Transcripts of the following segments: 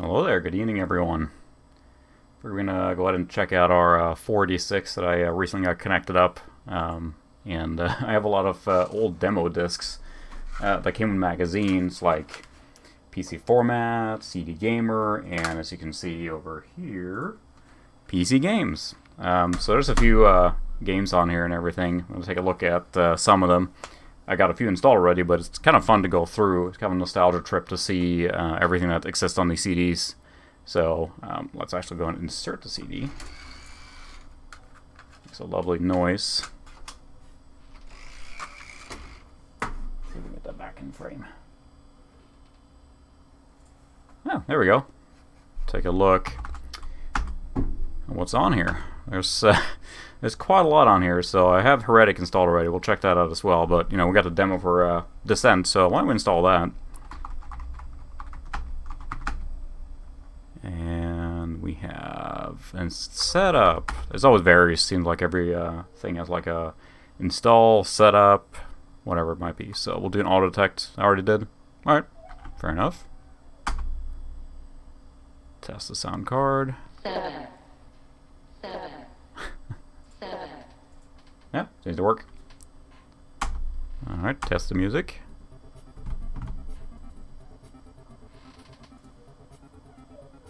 Hello there, good evening everyone. We're going to go ahead and check out our 486 that I recently got connected up. I have a lot of old demo discs that came in magazines like PC Format, CD Gamer, and as you can see over here, PC Games. So there's a few games on here and everything. I'm going to take a look at some of them. I got a few installed already, but it's kind of fun to go through. It's kind of a nostalgia trip to see everything that exists on these CDs. So let's actually go and insert the CD. Makes a lovely noise. See if we can get that back in frame. Oh, there we go. Take a look at what's on here. There's quite a lot on here, so I have Heretic installed already. We'll check that out as well. But, you know, we got the demo for Descent, so why don't we install that? And we have and setup. There's always varies. Seems like every thing has like a install, setup, whatever it might be. So we'll do an auto detect. I already did. All right, fair enough. Test the sound card. 7. Yeah, seems to work. Alright, test the music.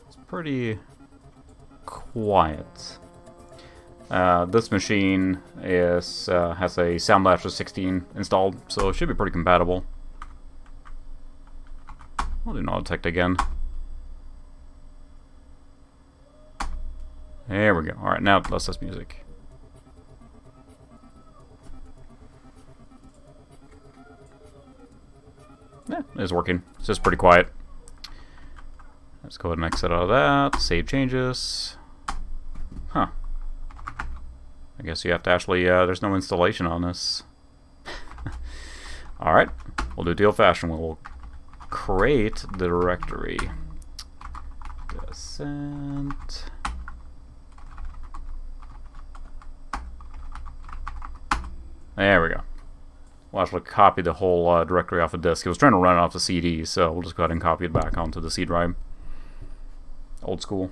It's pretty quiet. This machine has a Sound Blaster 16 installed, so it should be pretty compatible. We'll do an auto detect again. There we go. Alright, now let's test music. Yeah, it's working. It's just pretty quiet. Let's go ahead and exit out of that. Save changes. Huh. I guess you have to actually, there's no installation on this. Alright, we'll do it the old fashioned. We'll create the directory. Descent. There we go. We'll actually copy the whole directory off the disk. It was trying to run it off the CD, so we'll just go ahead and copy it back onto the C drive. Old school.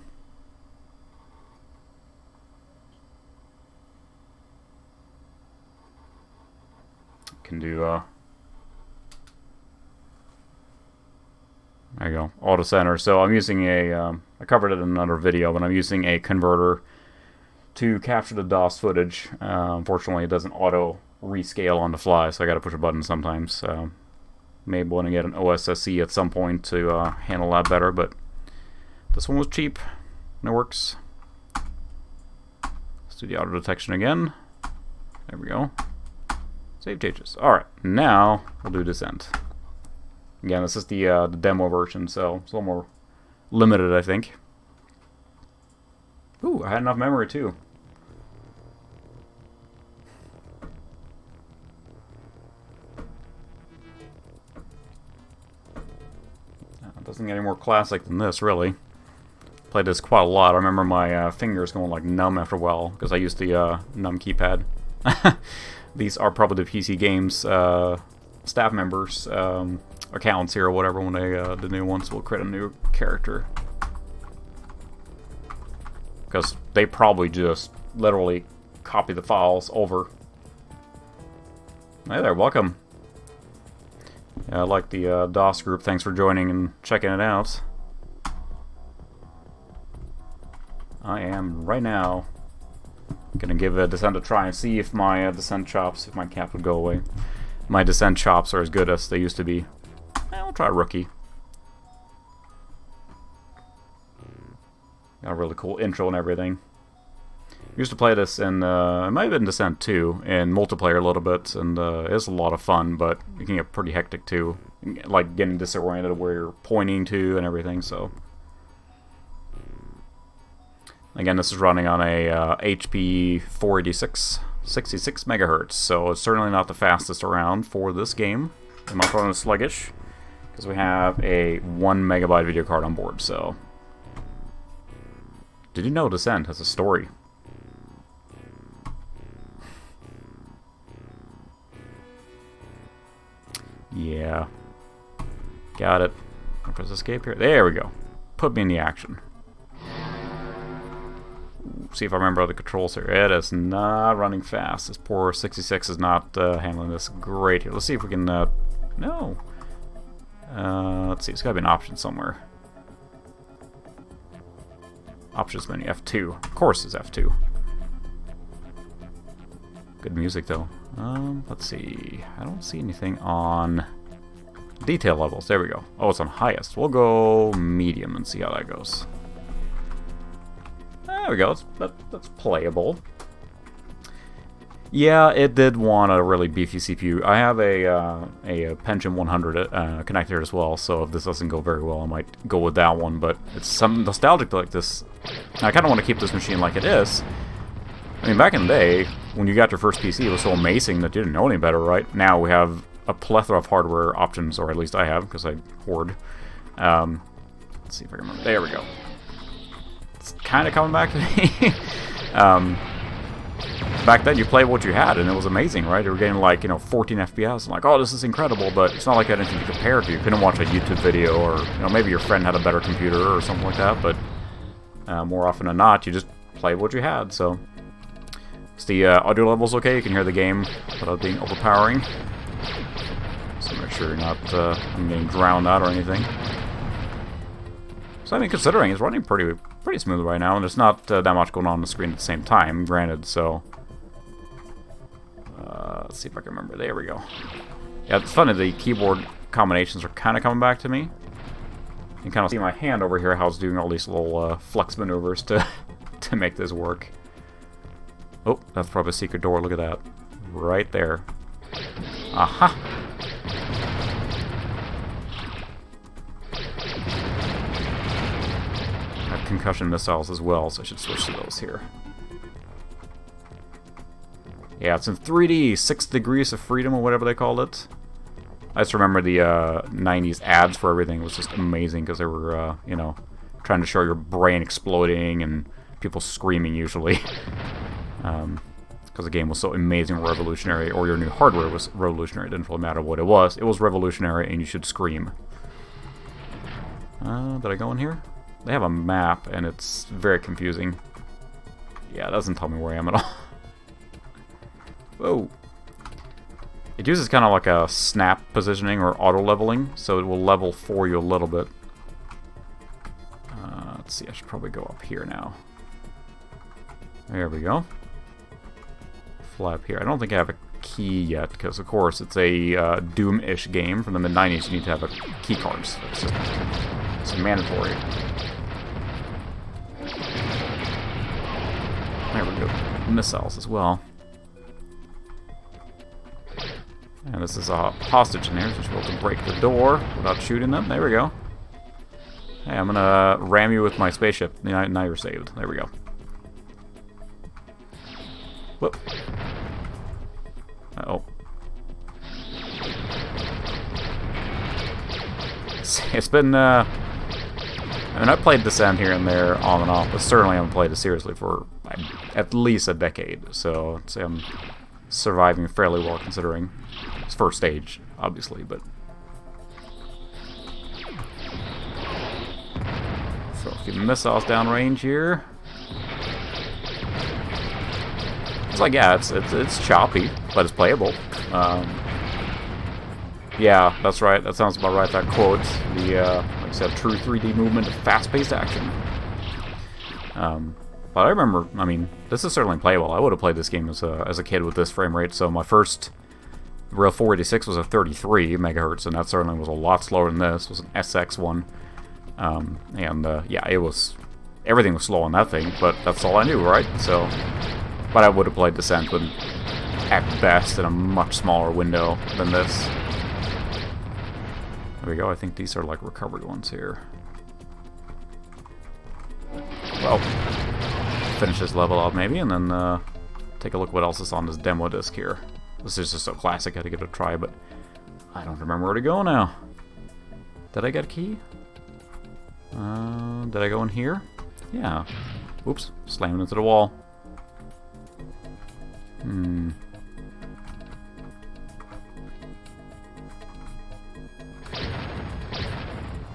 Can do, there you go, auto center. So I'm using a, I covered it in another video, but I'm using a converter to capture the DOS footage. Unfortunately, it doesn't auto rescale on the fly, so I gotta push a button sometimes. Maybe want to get an OSSC at some point to handle that better, but this one was cheap and it works. Let's do the auto detection again. There we go. Save changes. Alright, now we'll do Descent. Again, this is the demo version, so it's a little more limited, I think. Ooh, I had enough memory too. Doesn't get any more classic than this, really. Played this quite a lot. I remember my fingers going like numb after a while because I used the numb keypad. These are probably the PC Games staff members' accounts here or whatever when they the new ones will create a new character. Because they probably just literally copy the files over. Hey there, welcome. Yeah, I like the DOS group. Thanks for joining and checking it out. I am right now gonna give a Descent a try and see if my Descent chops, if my cap would go away. My Descent chops are as good as they used to be. I'll try Rookie. Got a really cool intro and everything. Used to play this in, it might have been Descent 2, in multiplayer a little bit, and it's a lot of fun, but it can get pretty hectic too. Like getting disoriented where you're pointing to and everything, so. Again, this is running on a HP 486, 66 megahertz, so it's certainly not the fastest around for this game. It might run sluggish, because we have a 1 megabyte video card on board, so. Did you know Descent has a story? Yeah. Got it. I'll press escape here. There we go. put me in the action. See if I remember all the controls here. It is not running fast. This poor 66 is not handling this great here. Let's see if we can... no. Let's see. There's got to be an option somewhere. Options menu, F2. Of course it's F2. Good music, though. Let's see. I don't see anything on detail levels. There we go. Oh, it's on highest. We'll go medium and see how that goes. There we go. That's playable. Yeah, it did want a really beefy CPU. I have a Pentium 100 connector as well, so if this doesn't go very well, I might go with that one. But it's some nostalgic like this. I kind of want to keep this machine like it is. I mean, back in the day, when you got your first PC, it was so amazing that you didn't know any better, right? Now we have a plethora of hardware options, or at least I have, because I hoard. Let's see if I can remember. There we go. It's kind of coming back to me. Back then, you played what you had, and it was amazing, right? You were getting, like, 14 FPS, and like, oh, this is incredible, but it's not like you had anything to compare it to. You couldn't watch a YouTube video, or, maybe your friend had a better computer or something like that, but more often than not, you just played what you had, so... Is the audio levels okay? You can hear the game without being overpowering. So make sure you're not getting drowned out or anything. So I mean, considering it's running pretty smooth right now, and there's not that much going on the screen at the same time, granted, so... let's see if I can remember. There we go. Yeah, it's funny, the keyboard combinations are kind of coming back to me. You can kind of see my hand over here, how it's doing all these little flex maneuvers to make this work. Oh, that's probably a secret door. Look at that. Right there. Aha! I have concussion missiles as well, so I should switch to those here. Yeah, it's in 3D, 6 degrees of freedom, or whatever they called it. I just remember the 90s ads for everything was just amazing, because they were, trying to show your brain exploding and people screaming, usually. Because the game was so amazing, revolutionary, or your new hardware was revolutionary. It didn't really matter what it was revolutionary, and you should scream. Did I go in here? They have a map, and it's very confusing. Yeah, it doesn't tell me where I am at all. Whoa. It uses kind of like a snap positioning or auto leveling, so it will level for you a little bit. Let's see, I should probably go up here now. There we go. Fly up here. I don't think I have a key yet, because of course it's a Doom-ish game from the mid-90s. You need to have a key card. So it's mandatory. There we go. Missiles as well. And this is a hostage in here, so you're able to break the door without shooting them. There we go. Hey, I'm gonna ram you with my spaceship. Now you're saved. There we go. Whoop. Uh-oh. It's been, I mean, I played Descent here and there on and off, but certainly I haven't played it seriously for at least a decade. So I'd say I'm surviving fairly well, considering it's first stage, obviously, but... Throw a few missiles downrange here. It's like, yeah, it's choppy, but it's playable. Yeah, that's right. That sounds about right. That quote, like I said, true 3D movement, fast-paced action. But I remember, I mean, this is certainly playable. I would have played this game as a kid with this frame rate. So my first real 486 was a 33 megahertz, and that certainly was a lot slower than this. It was an SX one, yeah, it was, everything was slow on that thing. But that's all I knew, right? So. But I would have played Descent with, at best, in a much smaller window than this. There we go. I think these are like recovery ones here. Well, finish this level out maybe, and then take a look what else is on this demo disc here. This is just so classic, I had to give it a try, but I don't remember where to go now. Did I get a key? Did I go in here? Yeah. Oops, slammed into the wall.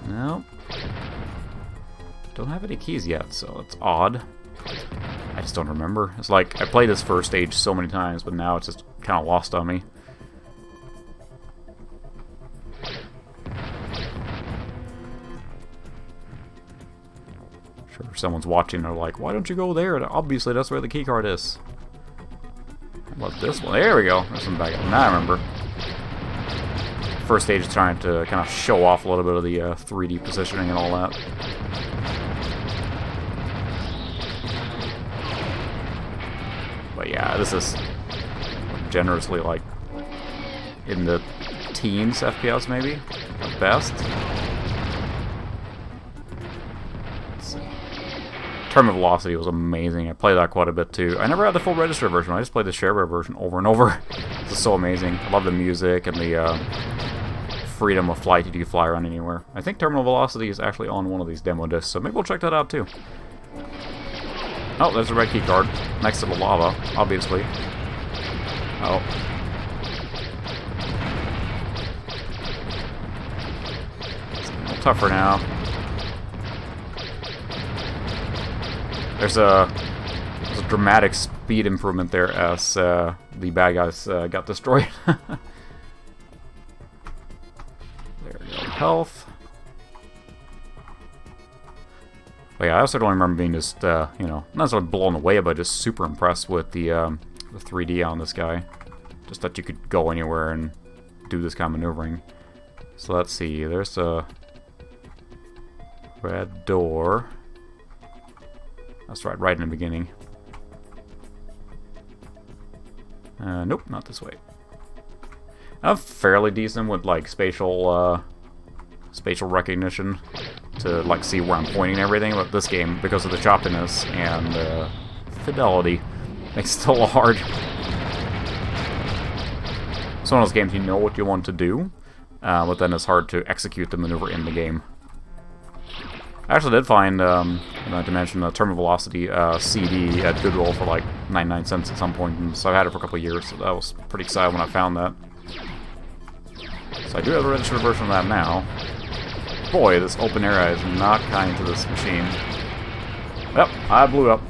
Nope. Don't have any keys yet, so it's odd. I just don't remember. It's like, I played this first stage so many times, but now it's just kind of lost on me. Sure, if someone's watching, they're like, why don't you go there? And obviously, that's where the key card is. How about this one? There we go. There's some back up. Now I remember. First stage is trying to kind of show off a little bit of the 3D positioning and all that. But yeah, this is generously like in the teens FPS maybe, at best. Terminal Velocity was amazing. I played that quite a bit too. I never had the full register version. I just played the shareware version over and over. This is so amazing. I love the music and the freedom of flight. You can fly around anywhere. I think Terminal Velocity is actually on one of these demo discs, so maybe we'll check that out too. Oh, there's a red key card next to the lava, obviously. Oh. It's a little tougher now. There's a dramatic speed improvement there as the bad guys got destroyed. There we go. Health. But yeah, I also don't remember being just, you know, not necessarily blown away, but just super impressed with the 3D on this guy. Just that you could go anywhere and do this kind of maneuvering. So let's see, there's a red door. That's right in the beginning. Nope, not this way. I'm fairly decent with like spatial recognition to like see where I'm pointing and everything, but this game, because of the choppiness and fidelity, makes it a little hard. It's one of those games you know what you want to do, but then it's hard to execute the maneuver in the game. I actually did find, not to mention, the Terminal Velocity CD at Goodwill for like 99 cents at some point, and so I've had it for a couple of years, so that was pretty excited when I found that. So I do have a registered version of that now. Boy, this open area is not kind to this machine. Yep, I blew up.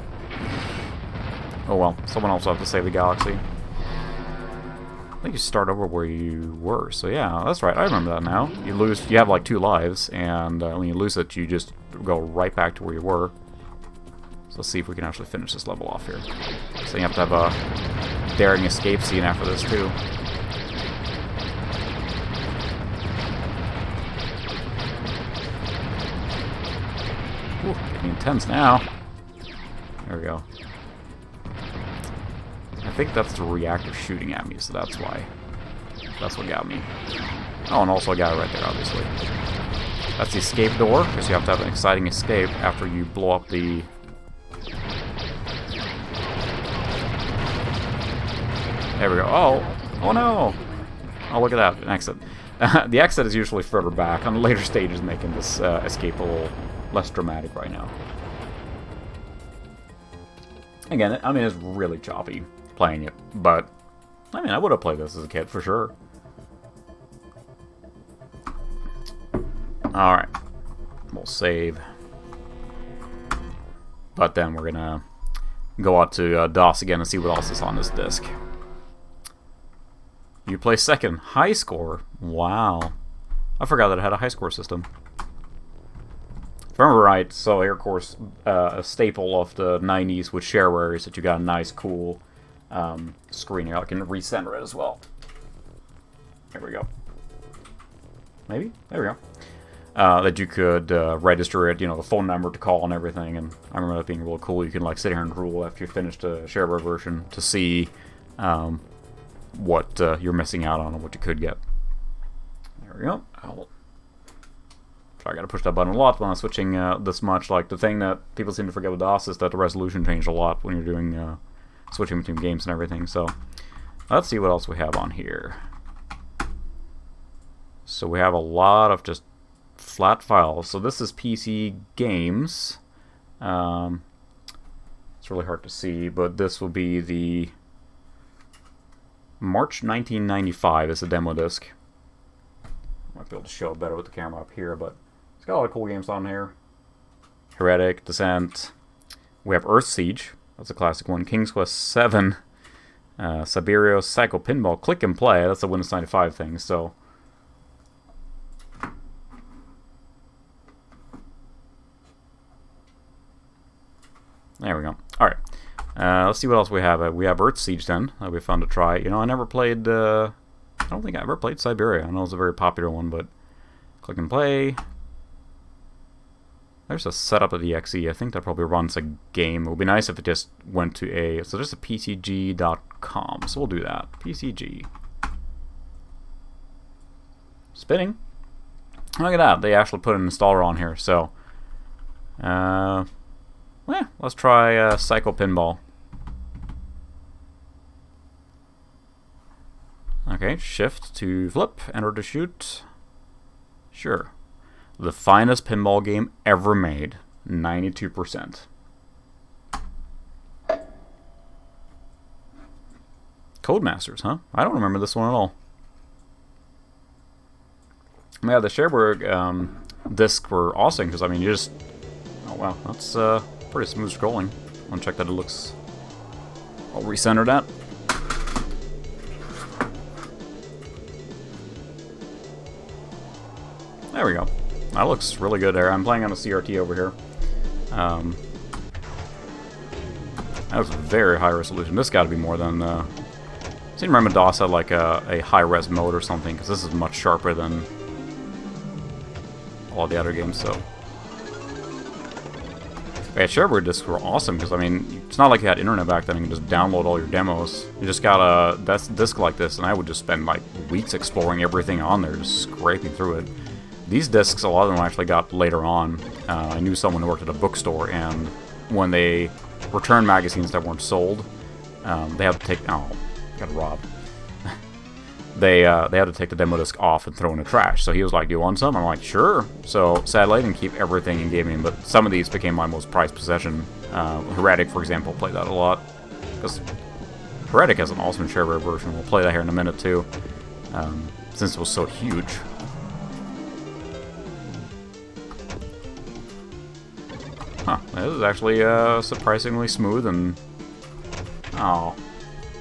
Oh well, someone else will have to save the galaxy. I think you start over where you were, so yeah, that's right, I remember that now. You have like 2 lives, and when you lose it, you just go right back to where you were. So let's see if we can actually finish this level off here. So you have to have a daring escape scene after this too. Ooh, getting intense now. There we go. I think that's the reactor shooting at me, so that's why. That's what got me. Oh, and also a guy right there, obviously. That's the escape door, because you have to have an exciting escape after you blow up the... There we go. Oh! Oh no! Oh, look at that. An exit. The exit is usually further back. On the later stages, making this escape a little less dramatic right now. Again, I mean, it's really choppy playing it, but I mean, I would have played this as a kid for sure. Alright, we'll save. But then we're gonna go out to DOS again and see what else is on this disc. You play second. High score. Wow. I forgot that it had a high score system. If I remember right, so here, of course, a staple of the 90s with shareware is that you got a nice, cool screen here. I can recenter it as well. There we go. Maybe? There we go. That you could register it, you know, the phone number to call and everything, and I remember that being real cool. You can like sit here and drool after you finished a shareware version to see what you're missing out on and what you could get. There we go. I gotta push that button a lot when I'm switching this much. Like, the thing that people seem to forget with DOS is that the resolution changed a lot when you're doing switching between games and everything. So let's see what else we have on here. So we have a lot of just flat files. So this is PC games. It's really hard to see, but this will be the March 1995 is a demo disc. Might be able to show it better with the camera up here, but it's got a lot of cool games on here. Heretic, Descent. We have Earth Siege. That's a classic one. King's Quest 7. Siberia, Psycho Pinball, Click and Play. That's a Windows 95 thing, so... There we go. Alright. Let's see what else we have. We have Earth Siege then. That'll be fun to try. You know, I never played... I don't think I ever played Siberia. I know it's a very popular one, but... Click and Play. There's a setup of the EXE. I think that probably runs a game. It would be nice if it just went to a... So there's a PCG.com. So we'll do that. PCG. Spinning. Look at that. They actually put an installer on here. So... let's try Psycho Pinball. Okay, shift to flip, enter to shoot. Sure. The finest pinball game ever made. 92%. Codemasters, huh? I don't remember this one at all. Yeah, the shareware discs were awesome because, I mean, you just... Oh, wow. That's pretty smooth scrolling. I want to check that it looks all recentered at. There we go. That looks really good there. I'm playing on a CRT over here. That was very high resolution. This got to be more than... I seem to remember DOS had like a high-res mode or something, because this is much sharper than all the other games, so... Yeah, shareware discs were awesome, because, I mean, it's not like you had internet back then and you could just download all your demos. You just got a disc like this, and I would just spend, like, weeks exploring everything on there, just scraping through it. These discs, a lot of them I actually got later on. I knew someone who worked at a bookstore, and when they returned magazines that weren't sold, they had to take... Oh, got robbed. They had to take the demo disc off and throw in the trash. So he was like, "Do you want some?" I'm like, "Sure." So sadly, I didn't keep everything and gave me, but some of these became my most prized possession. Heretic, for example, played that a lot. Because Heretic has an awesome shareware version. We'll play that here in a minute, too. Since it was so huge. Huh, this is actually surprisingly smooth and... Oh,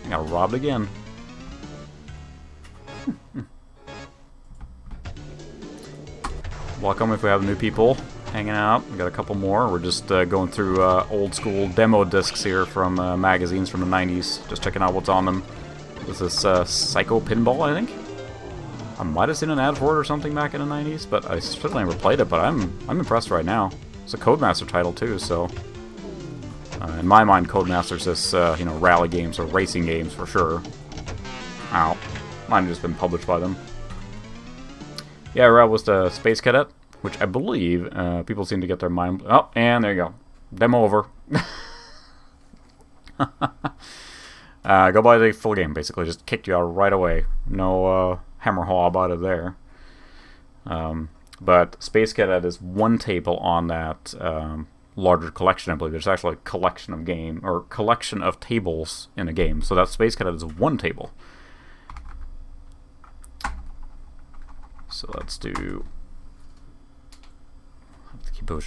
I got robbed again. Welcome if we have new people hanging out. We got a couple more. We're just going through old school demo discs here from magazines from the 90s. Just checking out what's on them. This is Psycho Pinball, I think. I might have seen an ad for it or something back in the 90s, but I certainly never played it. But I'm impressed right now. It's a Codemaster title too, so in my mind, Codemasters is you know, rally games or racing games for sure. Ow, mine have just been published by them. Yeah, Rob was the Space Cadet, which I believe people seem to get their mind... Oh, and there you go. Demo over. Go buy the full game, basically. Just kicked you out right away. No hammer haw about it there. But Space Cadet is one table on that larger collection, I believe. There's actually a collection of collection of tables in a game. So that Space Cadet is one table. So let's do...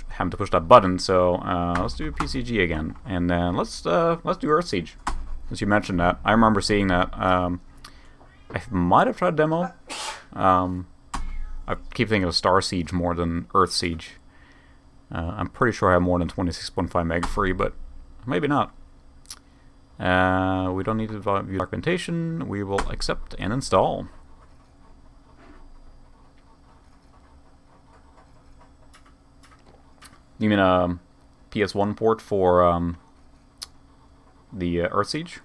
having to push that button. So let's do PCG again, and then let's do Earth Siege. Since you mentioned that, I remember seeing that. I might have tried demo. I keep thinking of Star Siege more than Earth Siege. I'm pretty sure I have more than 26.5 meg free, but maybe not. We don't need to view documentation. We will accept and install. You mean a PS1 port for the Earth Siege?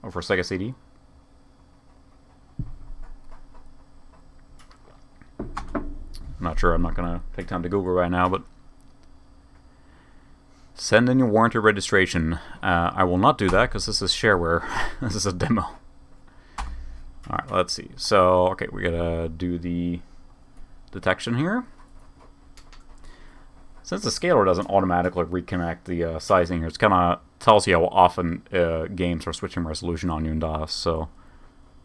Or for Sega CD? I'm not sure. I'm not going to take time to Google right now, but... Send in your warranty registration. I will not do that because this is shareware. This is a demo. Alright, let's see. So, okay, we gotta do the detection here. Since the scaler doesn't automatically reconnect the sizing here, it kind of tells you how often games are switching resolution on you in DOS. So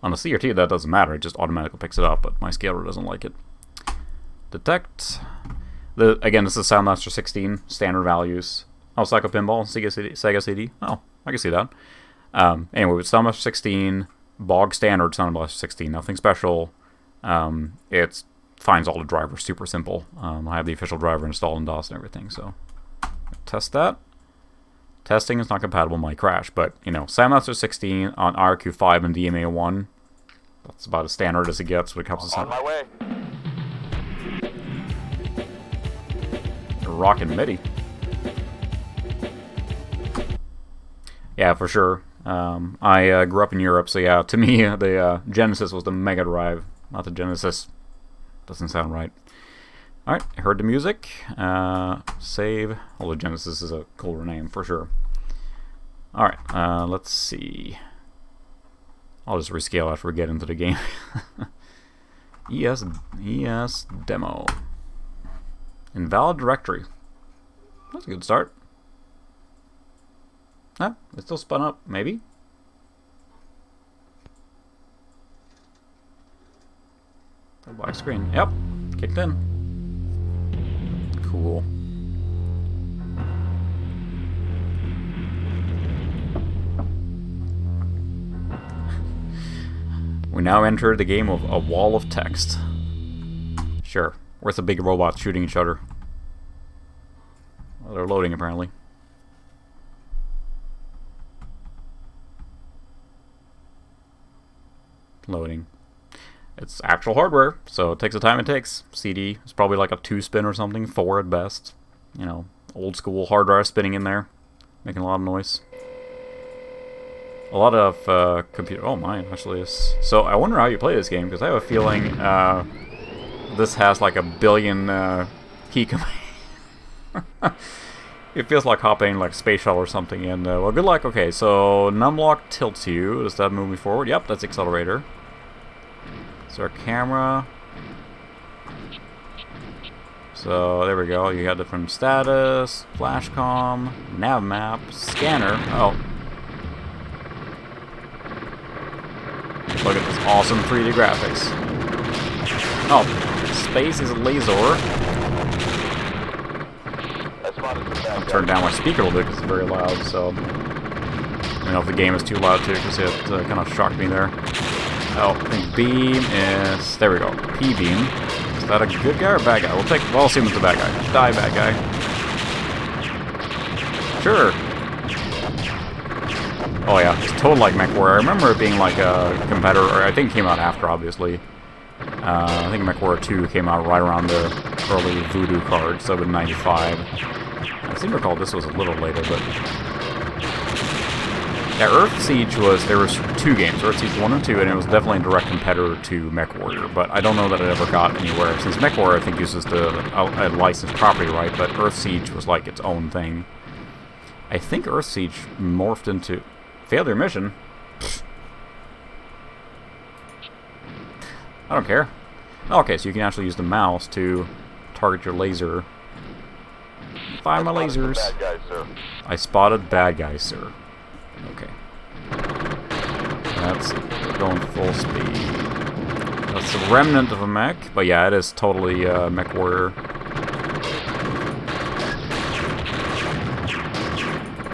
on a CRT, that doesn't matter. It just automatically picks it up, but my scaler doesn't like it. Detect. Again, this is Soundmaster 16 standard values. Oh, Psycho Pinball, Sega CD. Oh, I can see that. Anyway, with Soundmaster 16, bog standard Soundmaster 16, nothing special. It finds all the drivers super simple. I have the official driver installed in DOS and everything, so test that. Testing is not compatible, might crash, but you know, Soundmaster 16 on IRQ5 and DMA1, that's about as standard as it gets when it comes to sound. On my way. Rockin' MIDI. Yeah, for sure. I grew up in Europe, so yeah, to me, the Genesis was the Mega Drive, not the Genesis. Doesn't sound right. Alright, I heard the music. Save. Although Genesis is a cooler name, for sure. Alright, let's see. I'll just rescale after we get into the game. ES demo. Invalid directory. That's a good start. Huh? It still spun up, maybe? The black screen. Yep. Kicked in. Cool. We now enter the game of a wall of text. Sure. Where's the big robots shooting each other? Well, they're loading apparently. Loading. It's actual hardware, so it takes the time it takes. CD is probably like a 2-spin or something, 4 at best. You know, old school hard drive spinning in there, making a lot of noise. A lot of computer. Oh, mine actually is. So I wonder how you play this game, because I have a feeling this has like a billion key commands. It feels like hopping like Space Shuttle or something. And well, good luck. Okay, so numlock tilts you. Does that move me forward? Yep, that's accelerator. So our camera. So there we go. You got different status, flashcom, nav map, scanner. Oh. Look at this awesome 3D graphics. Oh, space is a laser. I'll turn down my speaker a little bit because it's very loud, so... I don't know if the game is too loud too, because it kind of shocked me there. Oh, I think beam is... There we go. P-beam. Is that a good guy or a bad guy? We'll assume it's a bad guy. Die, bad guy. Sure. Oh yeah, it's totally like MechWarrior. I remember it being like a competitor, or I think it came out after, obviously. I think MechWarrior 2 came out right around the early Voodoo card, so in 95. I seem to recall this was a little later, but... Yeah, Earth Siege was... There was 2 games, Earth Siege 1 and 2, and it was definitely a direct competitor to MechWarrior, but I don't know that it ever got anywhere, since MechWarrior, I think, uses the licensed property right, but Earth Siege was like its own thing. I think Earth Siege morphed into... Failure mission? Pfft. I don't care. Okay, so you can actually use the mouse to target your laser. Fire my lasers. Bad guys, sir. I spotted bad guys, sir. Okay. That's going full speed. That's a remnant of a mech, but yeah, it is totally MechWarrior.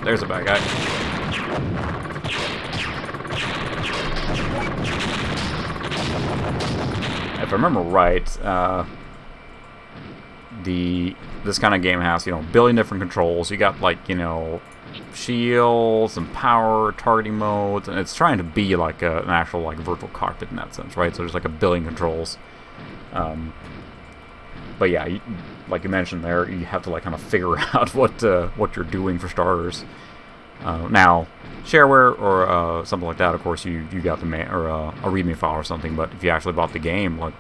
There's a bad guy. If I remember right, this kind of game has, you know, a billion different controls. You got, like, you know, shields and power, targeting modes, and it's trying to be like an actual, like, virtual cockpit in that sense, right? So there's like a billion controls. But yeah, like you mentioned there, you have to like kind of figure out what you're doing for starters. Now, shareware or something like that, of course, you got the a README file or something. But if you actually bought the game, like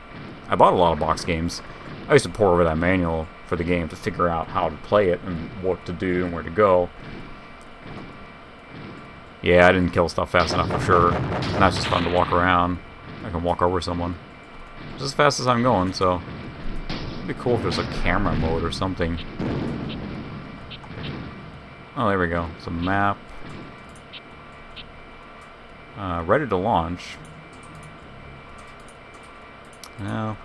I bought a lot of box games, I used to pore over that manual for the game to figure out how to play it and what to do and where to go. Yeah, I didn't kill stuff fast enough for sure. And that's just fun to walk around. I can walk over someone just as fast as I'm going. So it'd be cool if there's a camera mode or something. Oh, there we go. It's a map. Ready to launch. No.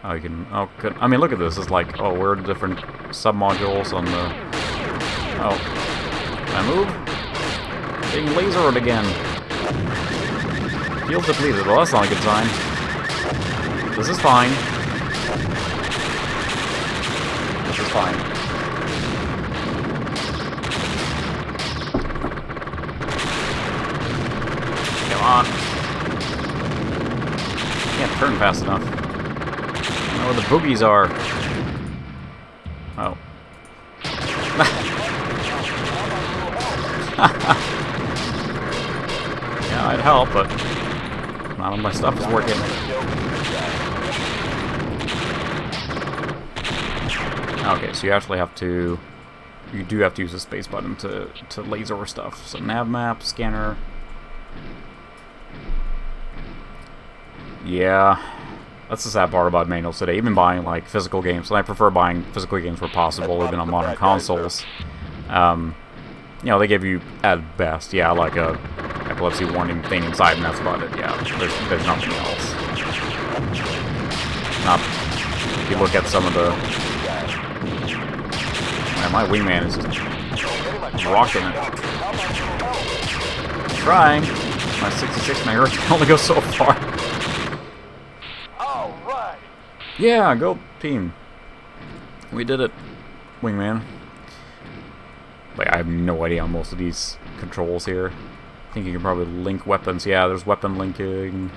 Oh, you can... Oh, good. I mean, look at this. It's like, oh, we're the different sub-modules on the... Oh. Can I move? Being lasered again. Field depleted. Well, that's not a good sign. This is fine. This is fine. Come on. Can't turn fast enough. I don't know where the boogies are. Oh. Yeah, I'd help, but none of my stuff is working. Okay, so you actually have to... You do have to use the space button to laser over stuff. So nav map, scanner... Yeah, that's the sad part about manuals today. Even buying like physical games, and I prefer buying physical games where possible, even on modern consoles. You know, they give you at best, yeah, like a epilepsy warning thing inside, and that's about it. Yeah, there's nothing else. Not if you look at some of the. Man, my wingman is just rocking it. I'm trying. My 66 megahertz can only go so far. Yeah, go team. We did it, wingman. Like, I have no idea on most of these controls here. I think you can probably link weapons. Yeah, there's weapon linking.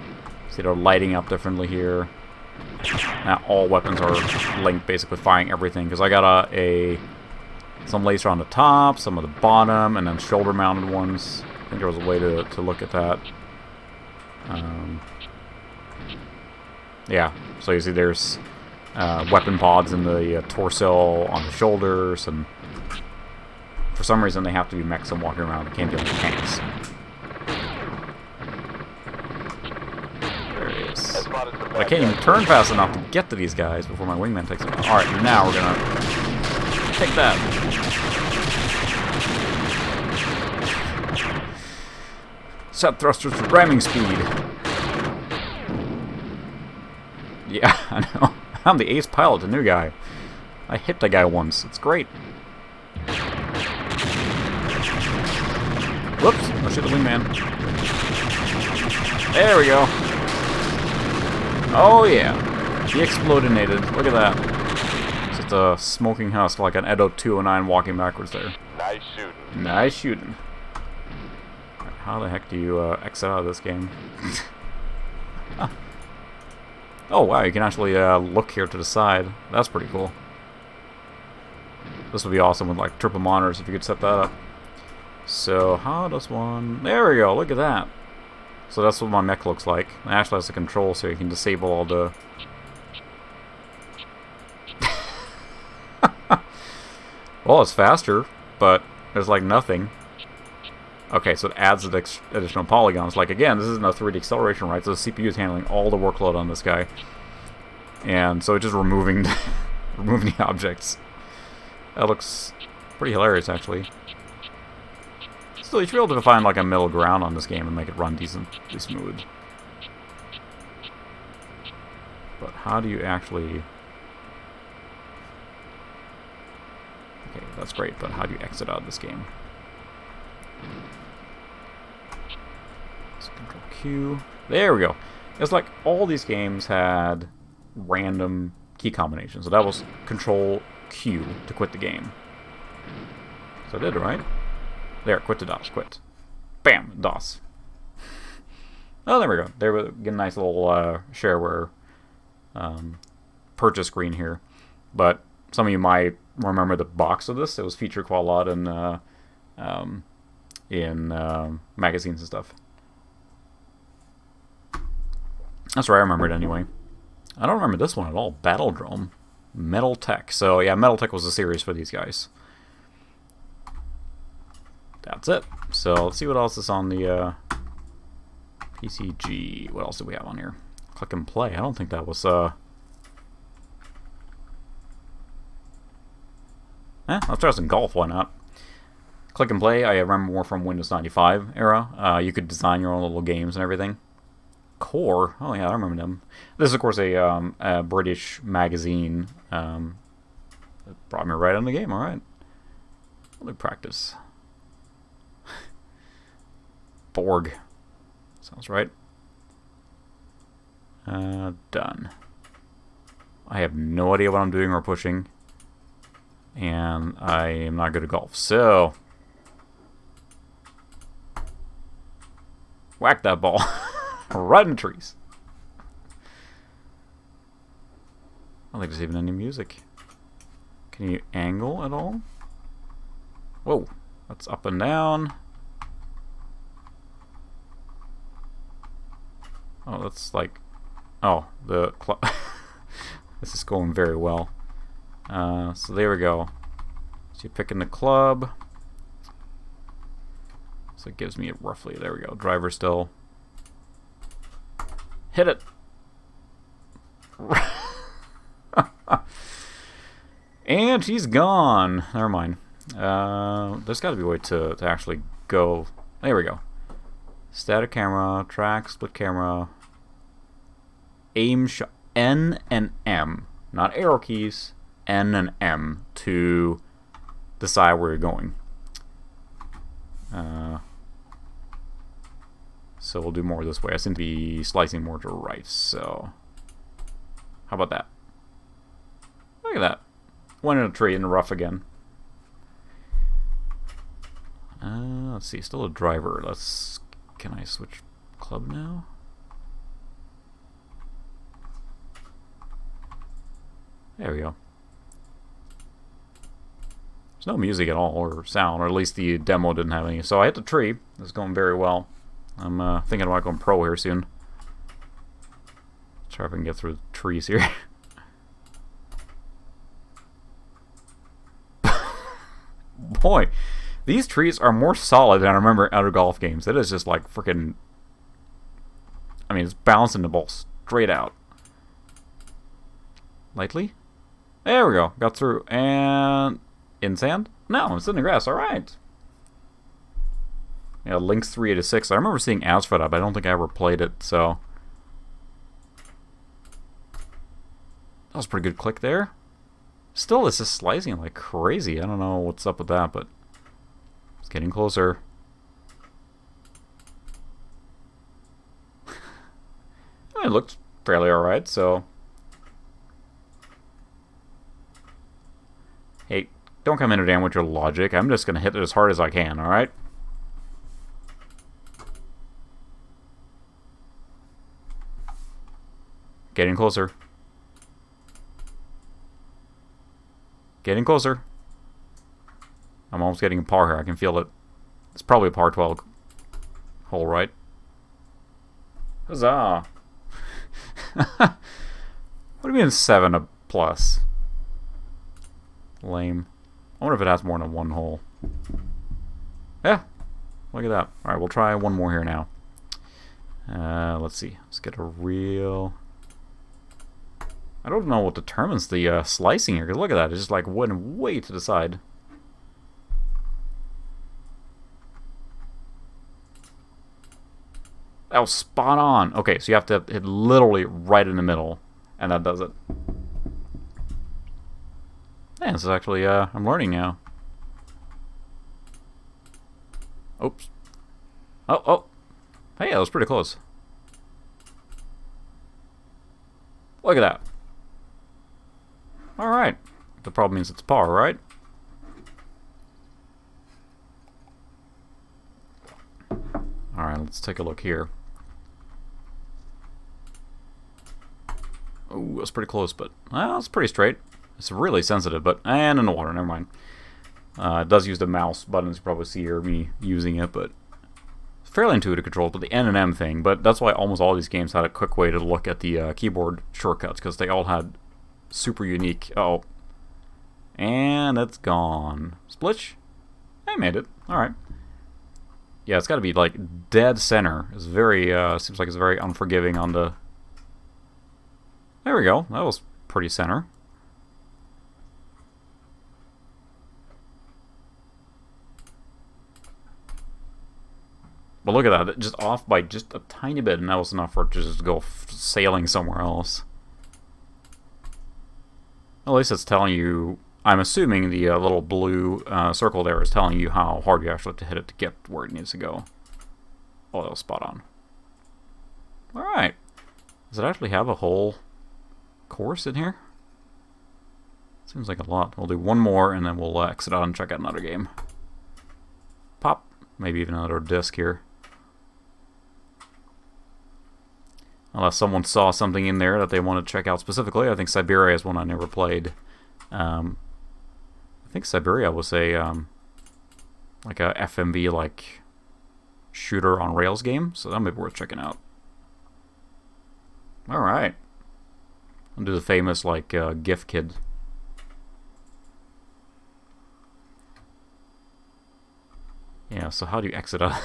See, they're lighting up differently here. Now all weapons are linked, basically firing everything. Because I got some laser on the top, some on the bottom, and then shoulder-mounted ones. I think there was a way to look at that. Yeah, so you see there's weapon pods in the torso, on the shoulders, and for some reason they have to be mechs and walking around. They can't be like tanks. There it is. But I can't even turn fast enough to get to these guys before my wingman takes them out. Alright, now we're gonna take that. Set thrusters to ramming speed. Yeah, I know. I'm the ace pilot, the new guy. I hit the guy once. It's great. Whoops. Oh shit, the wingman. There we go. Oh yeah. He explodinated. Look at that. It's just a smoking husk like an Edo 209 walking backwards there. Nice shooting. Nice shooting. How the heck do you exit out of this game? Huh. Oh wow, you can actually look here to the side. That's pretty cool. This would be awesome with like triple monitors if you could set that up. So how does one... There we go, look at that. So that's what my mech looks like. It actually has a control so you can disable all the... Well, it's faster, but there's like nothing. Okay, so it adds the additional polygons. Like, again, this isn't a 3D acceleration, right? So the CPU is handling all the workload on this guy. And so it's just removing, removing the objects. That looks pretty hilarious, actually. Still, you should be able to find, like, a middle ground on this game and make it run decently smooth. But how do you actually... Okay, that's great, but how do you exit out of this game? Control Q. There we go. It's like all these games had random key combinations. So that was Control Q to quit the game. So I did it, right? There, quit to DOS. Quit. Bam! DOS. Oh, there we go. There we get a nice little shareware purchase screen here. But some of you might remember the box of this. It was featured quite a lot in magazines and stuff. That's right, I remember it anyway. I don't remember this one at all. Battledrome. Metal Tech. So yeah, Metal Tech was a series for these guys. That's it. So let's see what else is on the PCG. What else do we have on here? Click and play. I don't think that was let's try some golf, why not? Click and play, I remember more from Windows 95 era. You could design your own little games and everything. Core. Oh yeah, I remember them. This is of course a British magazine. That brought me right on the game. All right. Let me practice. Borg. Sounds right. Done. I have no idea what I'm doing or pushing. And I am not good at golf. So, whack that ball. Right in the trees. I don't think there's even any music. Can you angle at all? Whoa. That's up and down. Oh, that's like... Oh, the... This is going very well. So there we go. So you're picking the club. So it gives me it roughly... There we go. Driver still. Hit it! And she's gone. Never mind. There's got to be a way to actually go... There we go. Static camera, track, split camera, aim shot, N and M, not arrow keys, N and M to decide where you're going. So we'll do more this way. I seem to be slicing more to the right, so how about that? Look at that. One in a tree in the rough again. Let's see, still a driver. Can I switch club now? There we go. There's no music at all, or sound, or at least the demo didn't have any. So I hit the tree. It's going very well. I'm thinking about going pro here soon. Try if I can get through the trees here. Boy, these trees are more solid than I remember in other golf games. It is just like freaking... I mean, it's bouncing the ball straight out. Lightly? There we go. Got through. And... in sand? No, it's in the grass. Alright. Yeah, Link's 386. I remember seeing ads for that, but I don't think I ever played it, so... That was a pretty good click there. Still, it's just slicing like crazy. I don't know what's up with that, but... It's getting closer. It looked fairly alright, so... Hey, don't come in damn with your logic. I'm just going to hit it as hard as I can, alright? Getting closer. Getting closer. I'm almost getting a par here. I can feel it. It's probably a par 12 hole, right? Huzzah! What do you mean 7 a plus? Lame. I wonder if it has more than one hole. Yeah. Look at that. Alright, we'll try one more here now. Let's see. Let's get a real... I don't know what determines the slicing here, because look at that. It's just like went way to the side. That was spot on. Okay, so you have to hit literally right in the middle, and that does it. Yeah, this is actually, I'm learning now. Oops. Oh. Hey, that was pretty close. Look at that. Alright. The problem means it's par, right? Alright, let's take a look here. Ooh, that's pretty close, but... Well, it's pretty straight. It's really sensitive, but... And in the water, never mind. It does use the mouse buttons, you probably see here, me using it, but... Fairly intuitive controls, but the N and M thing, but that's why almost all these games had a quick way to look at the keyboard shortcuts, because they all had super unique... Oh. And it's gone. Splitch? I made it. Alright. Yeah, it's got to be, like, dead center. It's very, seems like it's very unforgiving on the... There we go. That was pretty center. But look at that, just off by just a tiny bit, and that was enough for it to just go sailing somewhere else. At least it's telling you, I'm assuming the little blue circle there is telling you how hard you actually have to hit it to get where it needs to go. Oh, that was spot on. Alright. Does it actually have a whole course in here? Seems like a lot. We'll do one more, and then we'll exit out and check out another game. Pop. Maybe even another disc here. Unless someone saw something in there that they want to check out specifically. I think Siberia is one I never played. I think Siberia was a like a FMV like shooter on rails game, so that may be worth checking out. All right, I'll do the famous like GIF kid. Yeah, so how do you exit out?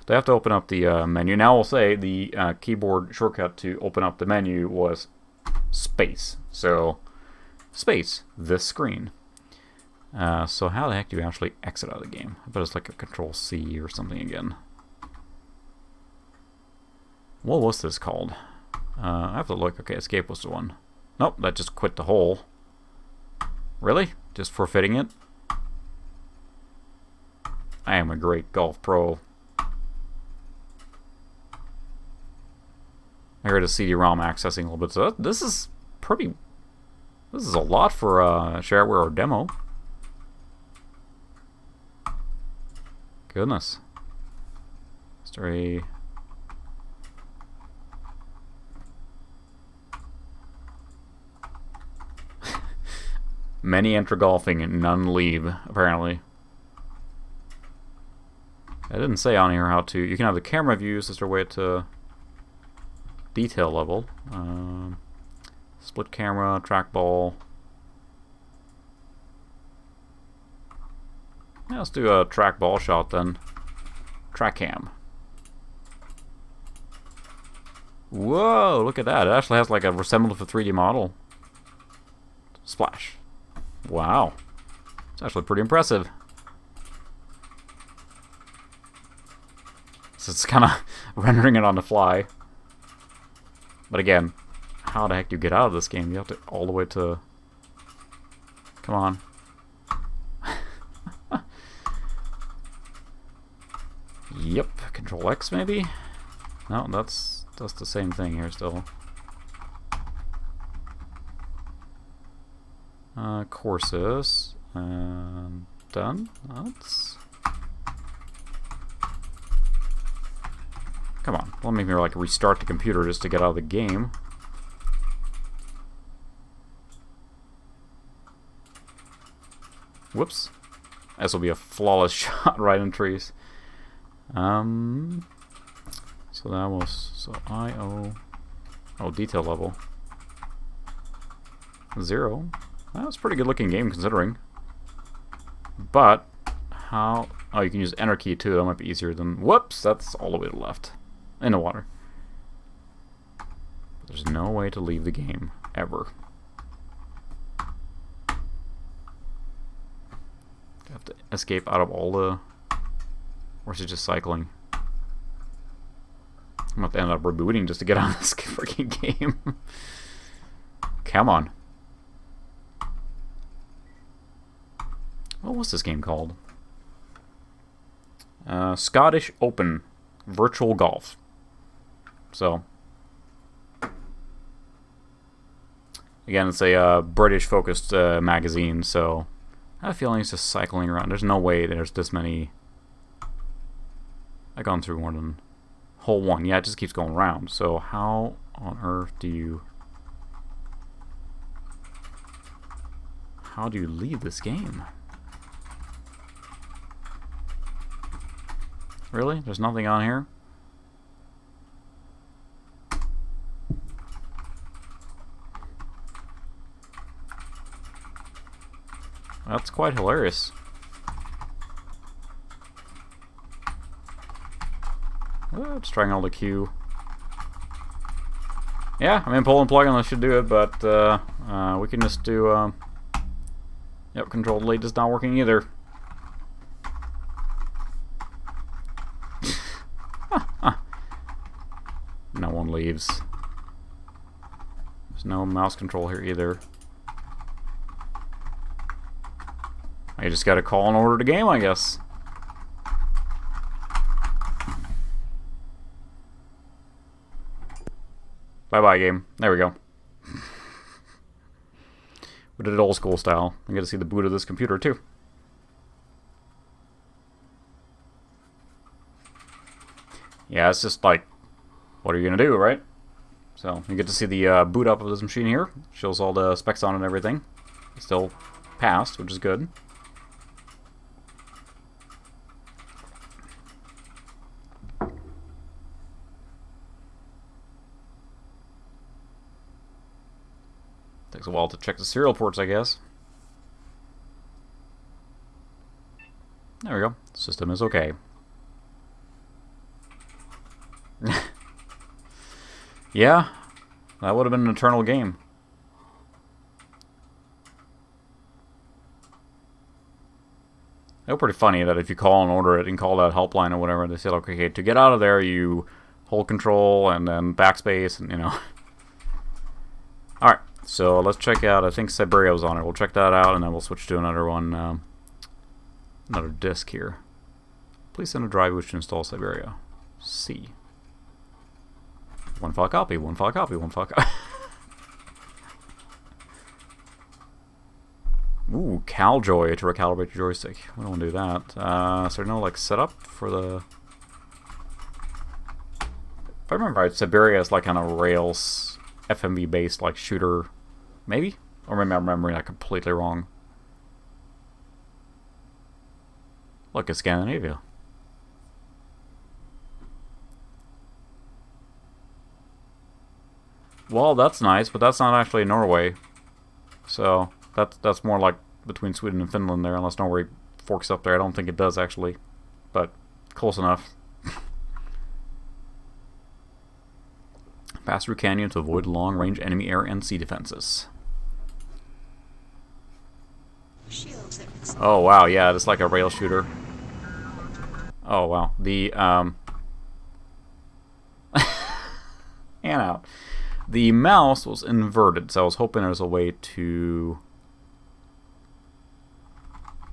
Do I have to open up the menu? Now I'll say the keyboard shortcut to open up the menu was space. So, space, this screen. So how the heck do you actually exit out of the game? I bet it's like a Control-C or something again. What was this called? I have to look. Okay, escape was the one. Nope, that just quit the hole. Really? Just forfeiting it? I am a great golf pro. I heard a CD-ROM accessing a little bit. So this is pretty. This is a lot for shareware or demo. Goodness. Story. Many enter golfing and none leave, apparently. I didn't say on here how to. You can have the camera views as their way to detail level. Split camera, trackball. Yeah, let's do a trackball shot then. Track cam. Whoa, look at that. It actually has like a resemblance of a 3D model. Splash. Wow. It's actually pretty impressive. So it's kind of rendering it on the fly. But again, how the heck do you get out of this game? You have to all the way to... Come on. Yep, Control X maybe? No, that's the same thing here still. Courses. Done. That's... Come on, don't make me like restart the computer just to get out of the game. Whoops. This will be a flawless shot right in trees. So that was detail level 0. That was a pretty good looking game considering. But how? Oh, you can use enter key too. That might be easier than. Whoops, that's all the way to the left. In the water. There's no way to leave the game, ever. You have to escape out of all the... Or is it just cycling? I'm going to have to end up rebooting just to get on this freaking game. Come on. What was this game called? Scottish Open Virtual Golf. So, again, it's a British-focused magazine, so I have a feeling it's just cycling around. There's no way there's this many. I've gone through more than hole 1. Yeah, it just keeps going around. So how on earth do you... How do you leave this game? Really? There's nothing on here? That's quite hilarious. Just trying all the Q. Yeah, I mean, pull and plug on this should do it, but we can just do... Yep, control delete is not working either. saves. There's no mouse control here either. I just gotta call and order the game, I guess. Bye-bye, game. There we go. We did it old school style. I get to see the boot of this computer, too. Yeah, it's just like, what are you gonna do, right? So, you get to see the boot up of this machine here. Shows all the specs on it and everything. Still passed, which is good. Takes a while to check the serial ports, I guess. There we go. System is okay. Yeah, that would have been an eternal game. It's pretty funny that if you call and order it and call that helpline or whatever, they say, okay, to get out of there, you hold control and then backspace, and you know. Alright, so let's check out, I think Siberia was on it. We'll check that out, and then we'll switch to another one, another disk here. Please send a drive which to install Siberia. C. One file copy, one file copy, one file copy. Ooh, CalJoy to recalibrate your joystick. We don't want to do that. Is there no like setup for the... If I remember right, Siberia is like on a Rails FMV based like shooter, maybe? Or maybe I'm remembering that completely wrong. Look, it's Scandinavia. Well, that's nice, but that's not actually Norway. So, that's more like between Sweden and Finland there, unless Norway forks up there. I don't think it does, actually. But, close enough. Pass through canyon to avoid long-range enemy air and sea defenses. Oh, wow, yeah, it's like a rail shooter. Oh, wow. The, and out. The mouse was inverted, so I was hoping there was a way to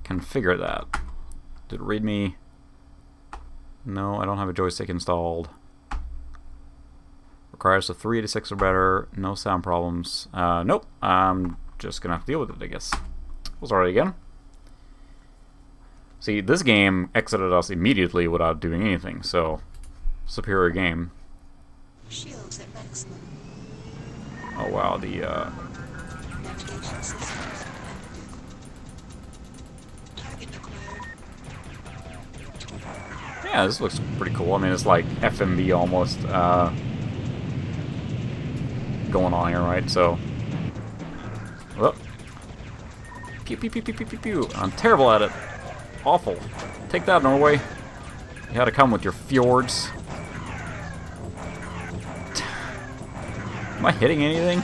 configure that. Did it read me? No, I don't have a joystick installed. Requires a 386 or better. No sound problems. Nope. I'm just gonna have to deal with it, I guess. We'll start it again. See, this game exited us immediately without doing anything, so superior game. Shields at maximum. Oh wow, the yeah, this looks pretty cool. I mean, it's like FMV almost going on here, right? So, whoop. Pew pew pew pew pew pew pew. I'm terrible at it. Awful. Take that, Norway. You had to come with your fjords. Am I hitting anything?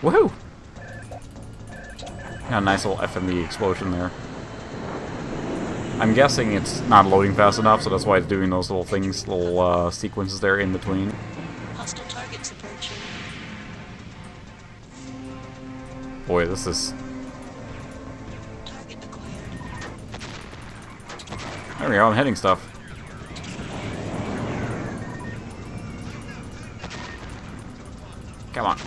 Woohoo! Got a nice little FMV explosion there. I'm guessing it's not loading fast enough, so that's why it's doing those little things, little sequences there in between. Hostile targets approaching. Boy, this is... Target acquired. There we go, I'm hitting stuff. Come on.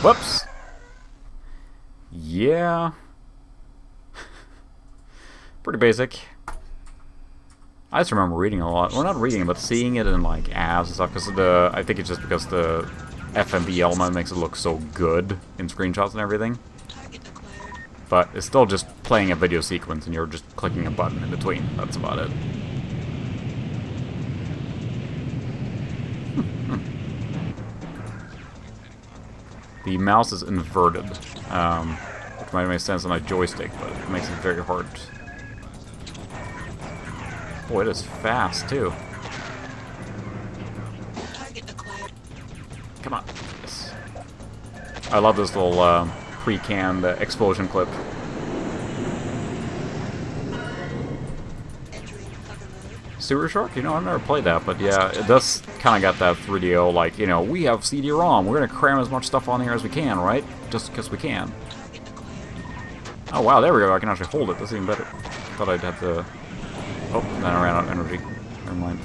Whoops. Yeah. Pretty basic. I just remember reading a lot. Well, not reading it, but seeing it in like ads and stuff. Because I think it's just because the FMV element makes it look so good in screenshots and everything. But it's still just playing a video sequence, and you're just clicking a button in between. That's about it. The mouse is inverted, which might make sense on a joystick, but it makes it very hard. Boy, it is fast, too. Come on. Yes. I love this little pre-canned explosion clip. Sewer Shark? You know, I've never played that, but yeah, it does kind of got that 3DO, like, you know, we have CD-ROM, we're going to cram as much stuff on here as we can, right? Just because we can. Oh, wow, there we go, I can actually hold it, that's even better. Thought I'd have to... Oh, then I ran out of energy. Never mind.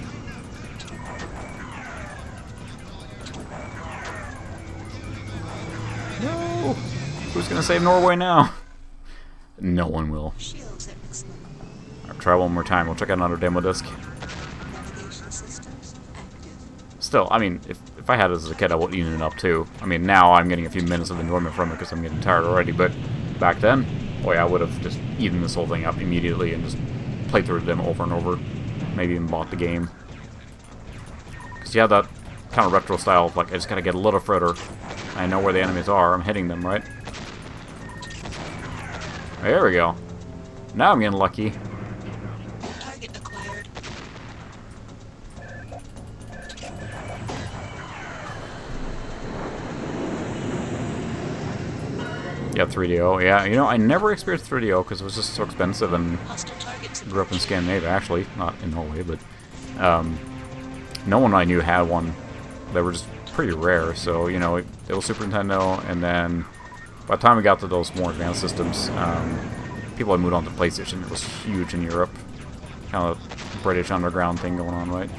No! Who's going to save Norway now? No one will. Alright, try one more time, we'll check out another demo disc. Still, I mean, if I had it as a kid, I would have eaten it up too. I mean, now I'm getting a few minutes of enjoyment from it because I'm getting tired already, but back then, boy, I would have just eaten this whole thing up immediately and just played through the demo over and over. Maybe even bought the game. Because you have that kind of retro style of, like, I just gotta get a little further. I know where the enemies are, I'm hitting them, right? There we go. Now I'm getting lucky. Target acquired. Yeah, 3DO. Yeah, you know, I never experienced 3DO because it was just so expensive and grew up in Scandinavia, actually. Not in Norway, but no one I knew had one. They were just pretty rare, so, you know, it was Super Nintendo, and then by the time we got to those more advanced systems, people had moved on to PlayStation. It was huge in Europe. Kind of British underground thing going on, right?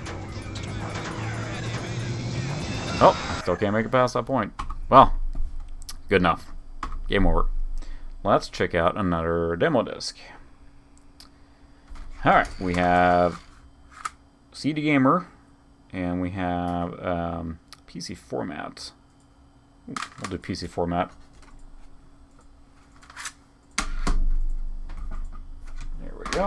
Oh, I still can't make it past that point. Well, good enough. Game over. Let's check out another demo disc. Alright, we have CD Gamer, and we have PC format. Ooh, we'll do PC format. There we go.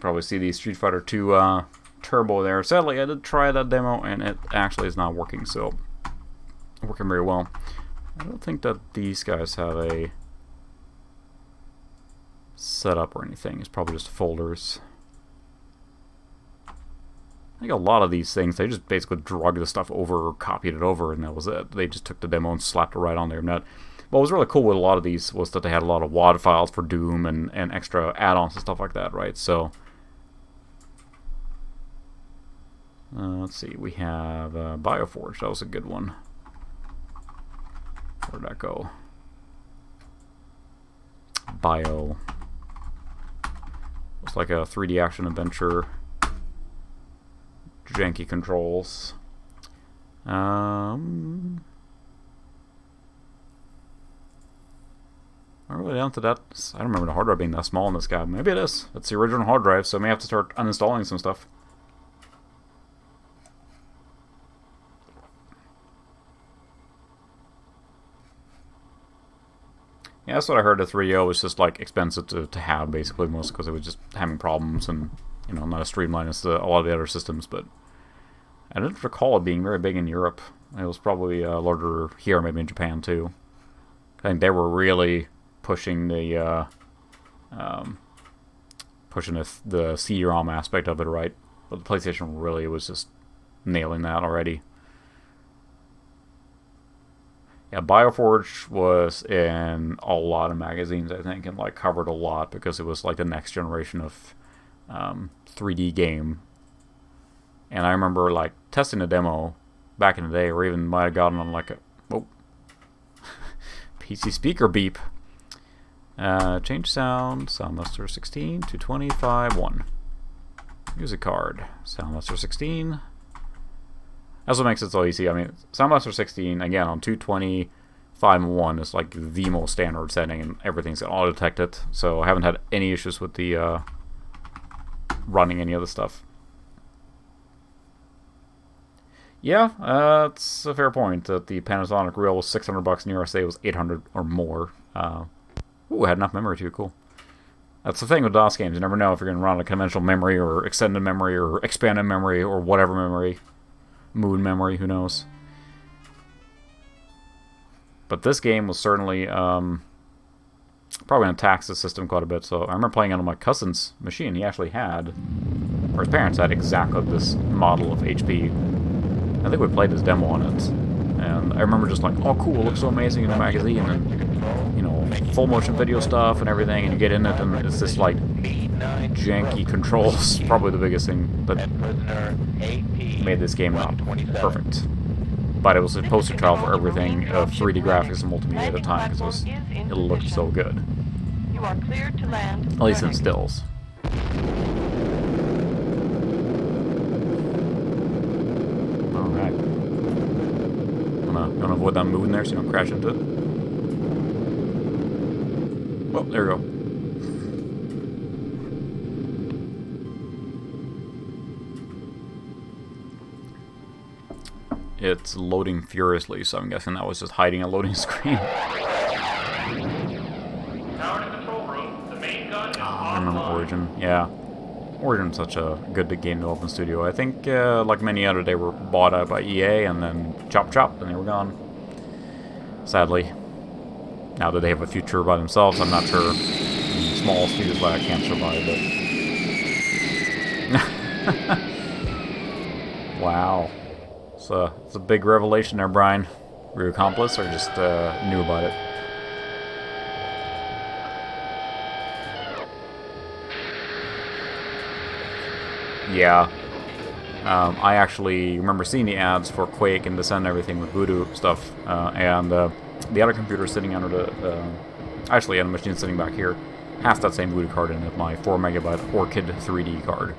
Probably see the Street Fighter 2 Turbo there. Sadly, I did try that demo, and it actually is not working, so working very well. I don't think that these guys have a setup or anything. It's probably just folders. I think a lot of these things, they just basically drug the stuff over or copied it over, and that was it. They just took the demo and slapped it right on there. What was really cool with a lot of these was that they had a lot of WAD files for Doom and extra add-ons and stuff like that, right? So let's see, we have Bioforge. That was a good one. Where'd that go? Bio. Looks like a 3D action adventure. Janky controls. I'm really down to that. I don't remember the hard drive being that small in this guy. Maybe it is. It's the original hard drive, so I may have to start uninstalling some stuff. Yeah, that's what I heard. The 3DO was just like expensive to have, basically, mostly because it was just having problems and, you know, not as streamlined as a lot of the other systems. But I didn't recall it being very big in Europe. It was probably larger here, maybe in Japan too. I think they were really pushing the CD-ROM aspect of it, right? But the PlayStation really was just nailing that already. Yeah, Bioforge was in a lot of magazines, I think, and like covered a lot because it was like the next generation of 3D game. And I remember like testing a demo back in the day, or even might have gotten on like a PC speaker beep. Change sound, Soundmaster 16, 225, 1. Music card, Soundmaster 16. That's what makes it so easy. I mean, Soundmaster 16, again, on 225 and 1 is like the most standard setting, and everything's auto-detect it. So I haven't had any issues with the running any other stuff. Yeah, that's a fair point. That the Panasonic reel was $600 and the USA was $800 or more. Ooh, I had enough memory too. Cool. That's the thing with DOS games. You never know if you're going to run a conventional memory or extended memory or expanded memory or whatever memory. Moon memory, who knows. But this game was certainly probably going to tax the system quite a bit. So I remember playing it on my cousin's machine. He actually had, or his parents had exactly this model of HP. I think we played his demo on it. And I remember just like, oh cool, it looks so amazing in the magazine, and you know, full motion video stuff and everything, and you get in it and it's this like janky controls. Probably the biggest thing that made this game not perfect. But it was a poster child for everything of 3D graphics and multimedia at the time, because it looked so good. You are cleared to land. At least in stills. Alright. Gonna avoid that moving there so you don't crash into it. Well, there we go. It's loading furiously, so I'm guessing that was just hiding a loading screen. I remember Origin, yeah. Origin's such a good game development studio. I think, like many other, they were bought out by EA and then chop, and they were gone. Sadly. Now that they have a future by themselves, I'm not sure. Small studios like I can't survive it. Wow. So it's a big revelation there, Brian. Were you accomplice or just knew about it? Yeah. I actually remember seeing the ads for Quake and Descent and everything with Voodoo stuff, and the other computer sitting under the... actually, on the machine sitting back here has that same Voodoo card in it, my 4 megabyte Orchid 3D card.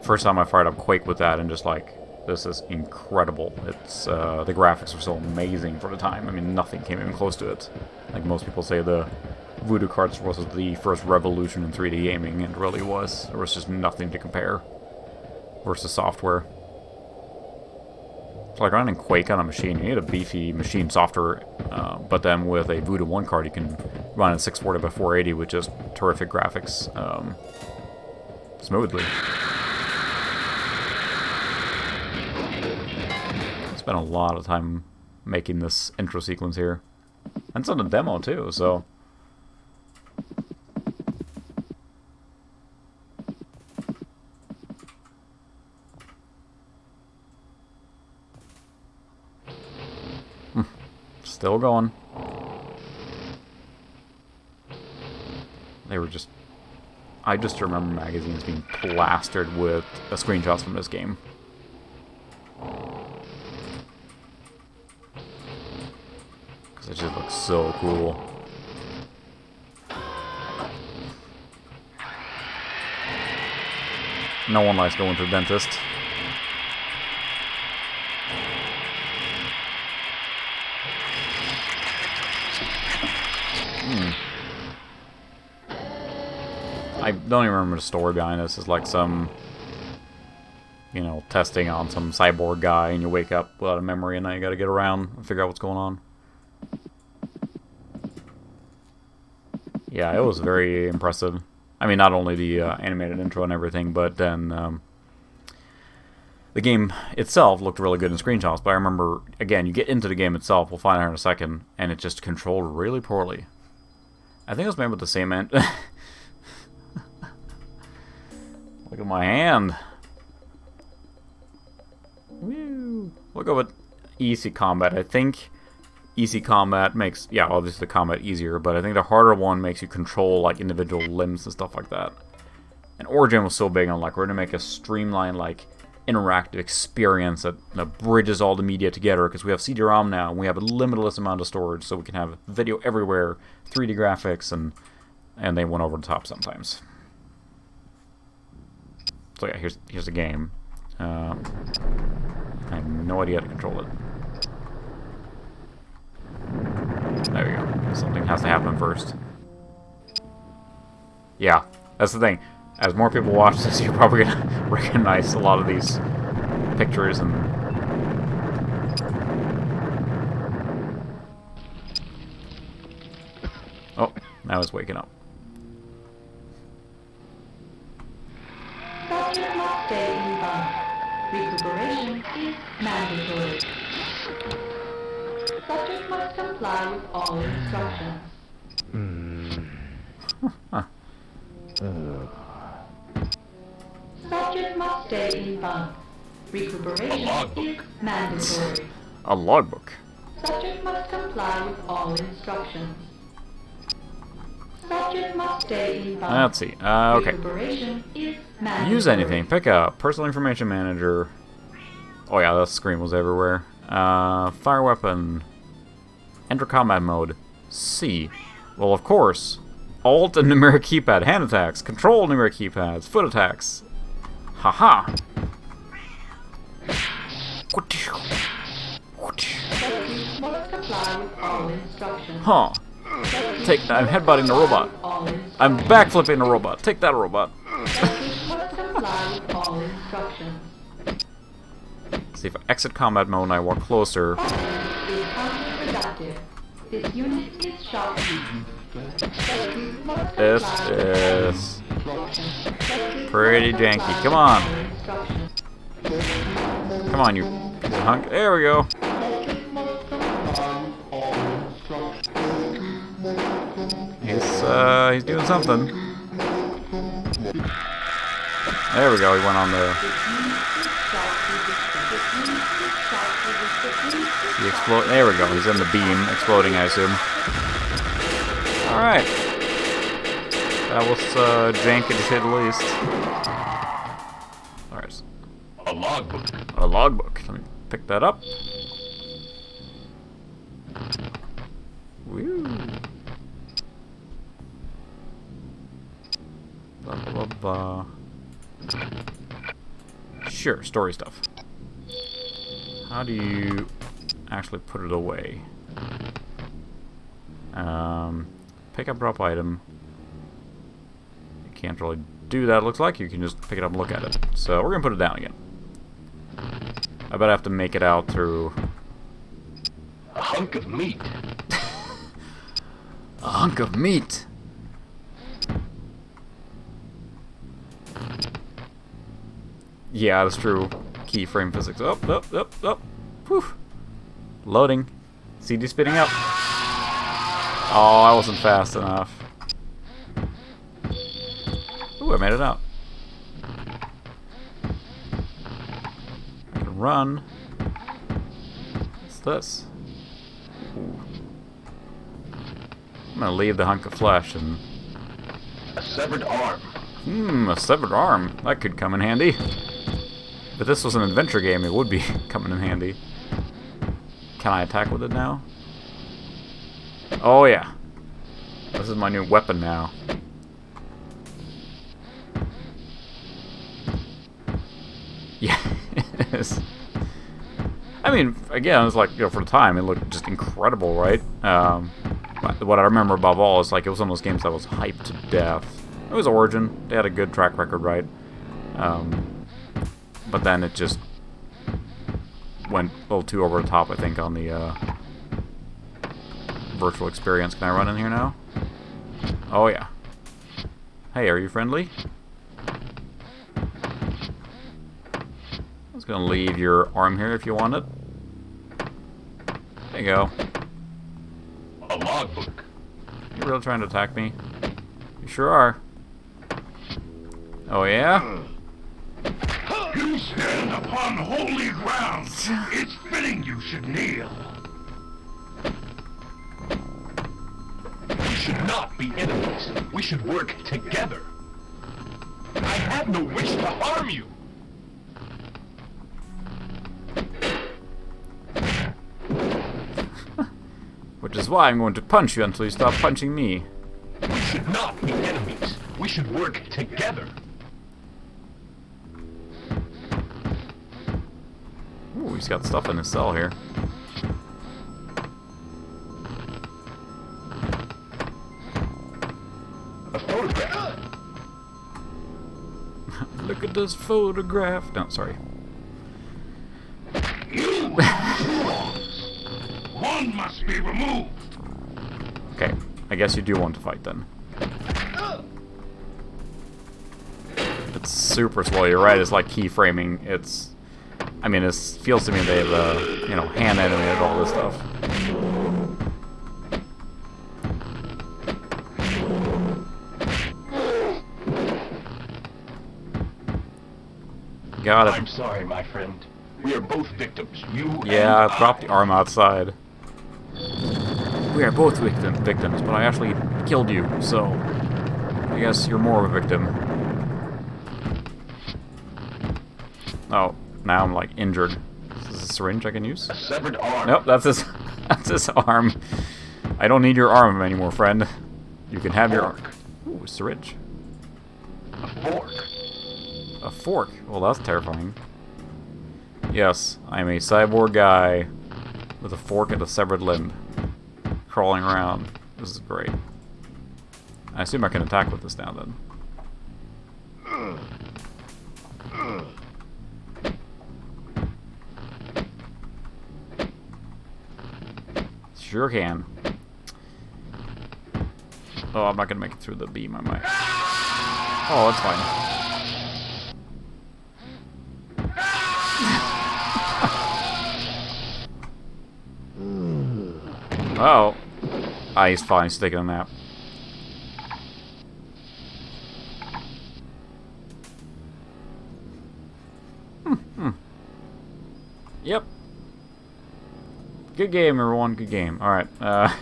First time I fired up Quake with that and just like, this is incredible. It's the graphics were so amazing for the time. I mean, nothing came even close to it. Like most people say, the Voodoo cards was the first revolution in 3D gaming, and it really was. There was just nothing to compare versus software. It's like running Quake on a machine. You need a beefy machine software, but then with a Voodoo 1 card, you can run in 640 by 480 with just terrific graphics smoothly. Spent a lot of time making this intro sequence here. And it's on a demo too, so... Still going. They were just... I just remember magazines being plastered with screenshots from this game. It just looks so cool. No one likes going to the dentist. I don't even remember the story behind this. It's like some, you know, testing on some cyborg guy, and you wake up without a memory, and now you gotta get around and figure out what's going on. Yeah, it was very impressive. I mean, not only the animated intro and everything, but then the game itself looked really good in screenshots. But I remember, again, you get into the game itself, we'll find out in a second, and it just controlled really poorly. I think it was made with the same end. Look at my hand. Woo. We'll go with easy combat. I think easy combat makes, yeah, obviously the combat easier, but I think the harder one makes you control like individual limbs and stuff like that. And Origin was so big on like, we're gonna make a streamlined like interactive experience that bridges all the media together, because we have CD-ROM now and we have a limitless amount of storage, so we can have video everywhere, 3D graphics, and they went over the top sometimes. So yeah, here's the game. I have no idea how to control it. There we go. Something has to happen first. Yeah, that's the thing. As more people watch this, you're probably gonna recognize a lot of these pictures and... Oh, now it's waking up. Subject must stay in bunk. Recuperation is mandatory. Subject must comply with all instructions. Subject must stay in bunk. Recuperation is mandatory. A logbook. Subject must comply with all instructions. Subject must stay in bunk. Let's see. Okay. Recuperation is mandatory. Use anything. Pick up. Personal information manager. Oh yeah, that screen was everywhere. Fire weapon. Enter combat mode. C. Well, of course. Alt and numeric keypad. Hand attacks. Control numeric keypads. Foot attacks. Haha. Subject must comply with all instructions. Huh. Take that. I'm headbutting the robot. All instructions. I'm backflipping the robot. Take that, robot. Subject must comply with all instructions. See if I exit combat mode and I walk closer. Is counterproductive. This unit is shot-proof. Subject must This comply with is Subject pretty must janky. comply Come with on. all instructions. Come on, you piece of hunk. There we go. He's doing something. There we go. He went on the. He explode. There we go. He's in the beam, exploding, I assume. All right. That was janky to say the least. All right. A logbook. A logbook. Let me pick that up. Woo. Blah, blah, blah. Sure, story stuff. How do you actually put it away? Pick up, drop item. You can't really do that, it looks like. You can just pick it up and look at it. So we're going to put it down again. I bet I have to make it out through... A hunk of meat. A hunk of meat! Yeah, that's true. Keyframe physics. Up, up, up, up. Whew. Loading. CD spitting up. Oh, I wasn't fast enough. Ooh, I made it out. I can run. What's this? Ooh. I'm gonna leave the hunk of flesh and... A severed arm. A severed arm. That could come in handy. If this was an adventure game, it would be coming in handy. Can I attack with it now? Oh yeah. This is my new weapon now. Yeah, it is. I mean, again, it's like, you know, for the time, it looked just incredible, right? But what I remember above all is like it was one of those games that was hyped to death. It was Origin. They had a good track record, right? But then it just went a little too over the top, I think, on the virtual experience. Can I run in here now? Oh, yeah. Hey, are you friendly? I was going to leave your arm here if you want it. There you go. A logbook. You really trying to attack me? You sure are. Oh, yeah? You stand upon holy ground. It's fitting you should kneel. We should not be enemies. We should work together. I have no wish to harm you. Which is why I'm going to punch you until you stop punching me. We should not be enemies. We should work together. Ooh, he's got stuff in his cell here. A photograph. Look at this photograph. No, sorry. One must be removed. Okay, I guess you do want to fight then. It's super slow. You're right. It's like keyframing. It's, I mean, it feels to me they've, you know, hand animated all this stuff. Got it. I'm sorry, my friend. We are both victims. You Yeah, and drop the arm outside. We are both victims, but I actually killed you, so I guess you're more of a victim. Oh, now I'm like injured. Is this a syringe I can use? A severed arm. Nope, that's his that's his arm. I don't need your arm anymore, friend. You can have your... Ooh, a syringe. A fork. A fork? Well, that's terrifying. Yes, I'm a cyborg guy with a fork and a severed limb. Crawling around. This is great. I assume I can attack with this now, then. Sure can. Oh, I'm not gonna make it through the beam, am I? Oh, that's fine. Oh. Ah, he's fine. He's taking a nap. Yep. Good game, everyone. Good game. Alright. I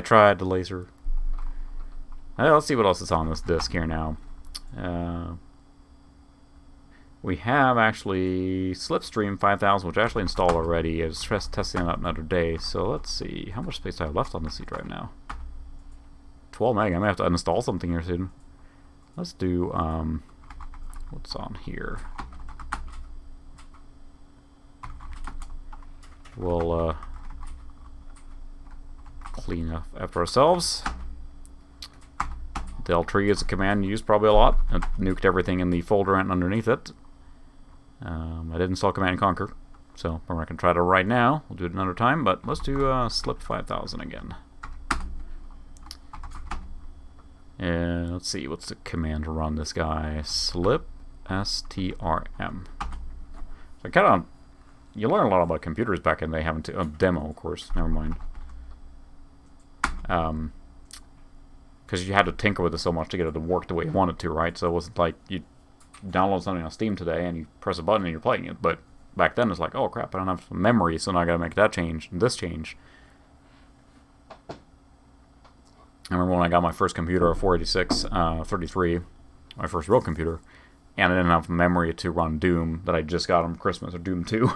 tried the laser. Let's see what else is on this disc here now. We have actually Slipstream 5000, which I actually installed already. I was testing it out another day. So let's see. How much space do I have left on the seat right now? 12 meg. I may have to uninstall something here soon. Let's do, what's on here? We'll, clean up after ourselves. Del tree is a command used probably a lot. It nuked everything in the folder and underneath it. I did install Command and Conquer, so we're not going to try it right now. We'll do it another time, but let's do Slip 5000 again. And let's see, what's the command to run this guy? Slip STRM. So I kind of, you learn a lot about computers back in the day, having to demo, of course. Never mind. Because you had to tinker with it so much to get it to work the way you wanted to, right? So it wasn't like you download something on Steam today and you press a button and you're playing it. But back then it's like, oh crap, I don't have memory, so now I gotta make that change and this change. I remember when I got my first computer, a 486 33, my first real computer, and I didn't have memory to run Doom that I just got on Christmas, or Doom 2.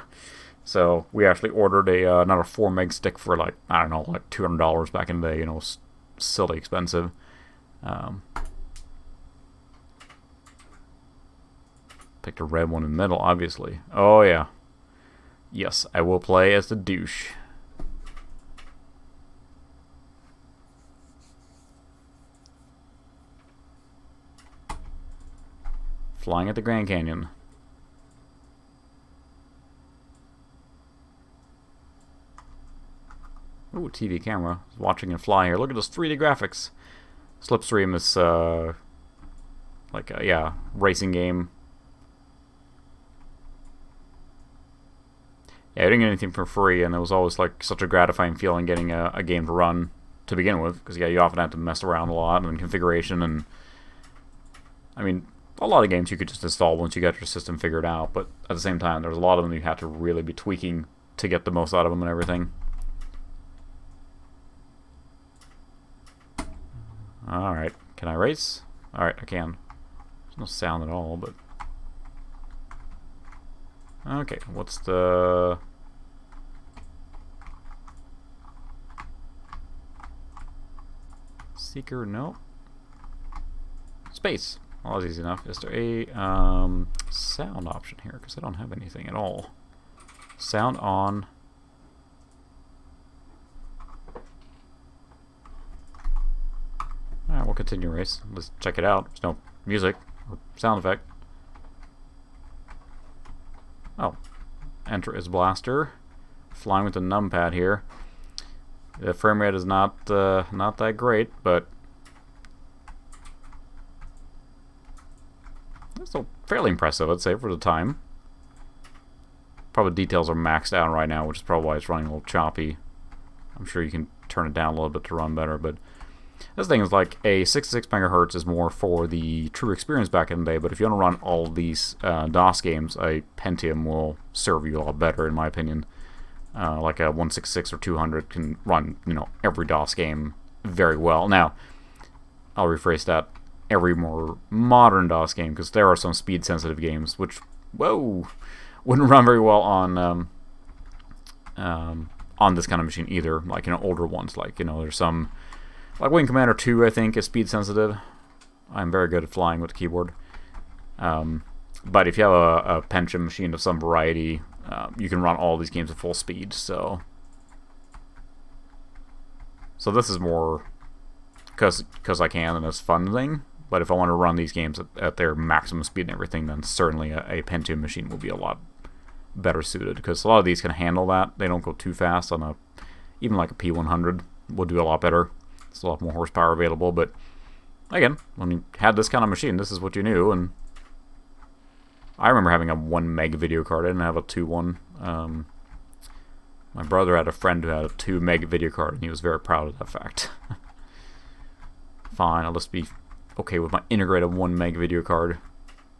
So we actually ordered another 4 meg stick for like, I don't know, like $200 back in the day, you know, silly expensive. Picked a red one in the middle, obviously. Oh yeah. Yes, I will play as the douche. Flying at the Grand Canyon. Ooh, TV camera. Watching it fly here. Look at those 3D graphics. Slipstream is like a, yeah, racing game. Yeah, I didn't get anything for free, and it was always like such a gratifying feeling getting a game to run to begin with, because yeah, you often have to mess around a lot and configuration, and I mean, a lot of games you could just install once you got your system figured out, but at the same time, there's a lot of them you have to really be tweaking to get the most out of them and everything. Alright, can I race? Alright, I can. There's no sound at all, but... Okay, what's the... Seeker, no. Space. Well, that's easy enough. Is there a sound option here? Because I don't have anything at all. Sound on. Alright, we'll continue race. Let's check it out. There's no music or sound effect. Oh. Enter is blaster. Flying with the numpad here. The frame rate is not that great, but it's still fairly impressive, I'd say, for the time. Probably details are maxed out right now, which is probably why it's running a little choppy. I'm sure you can turn it down a little bit to run better, but this thing is like a 66 megahertz is more for the true experience back in the day, but if you want to run all of these DOS games, a Pentium will serve you a lot better, in my opinion. Like a 166 or 200 can run, every DOS game very well. Now, I'll rephrase that. Every more modern DOS game, because there are some speed-sensitive games which, wouldn't run very well on this kind of machine either. Like, older ones. Like, there's some, like Wing Commander 2, I think, is speed-sensitive. I'm very good at flying with the keyboard. But if you have a Pentium machine of some variety, you can run all these games at full speed. So this is more because I can, and it's a fun thing. But if I want to run these games at their maximum speed and everything, then certainly a Pentium machine will be a lot better suited, because a lot of these can handle that. They don't go too fast on even like a P100 will do a lot better. It's a lot more horsepower available, but again, when you had this kind of machine, this is what you knew. And I remember having a 1 meg video card. I didn't have a 2 one. My brother had a friend who had a 2 meg video card, and he was very proud of that fact. Fine, I'll just be okay with my integrated 1 meg video card.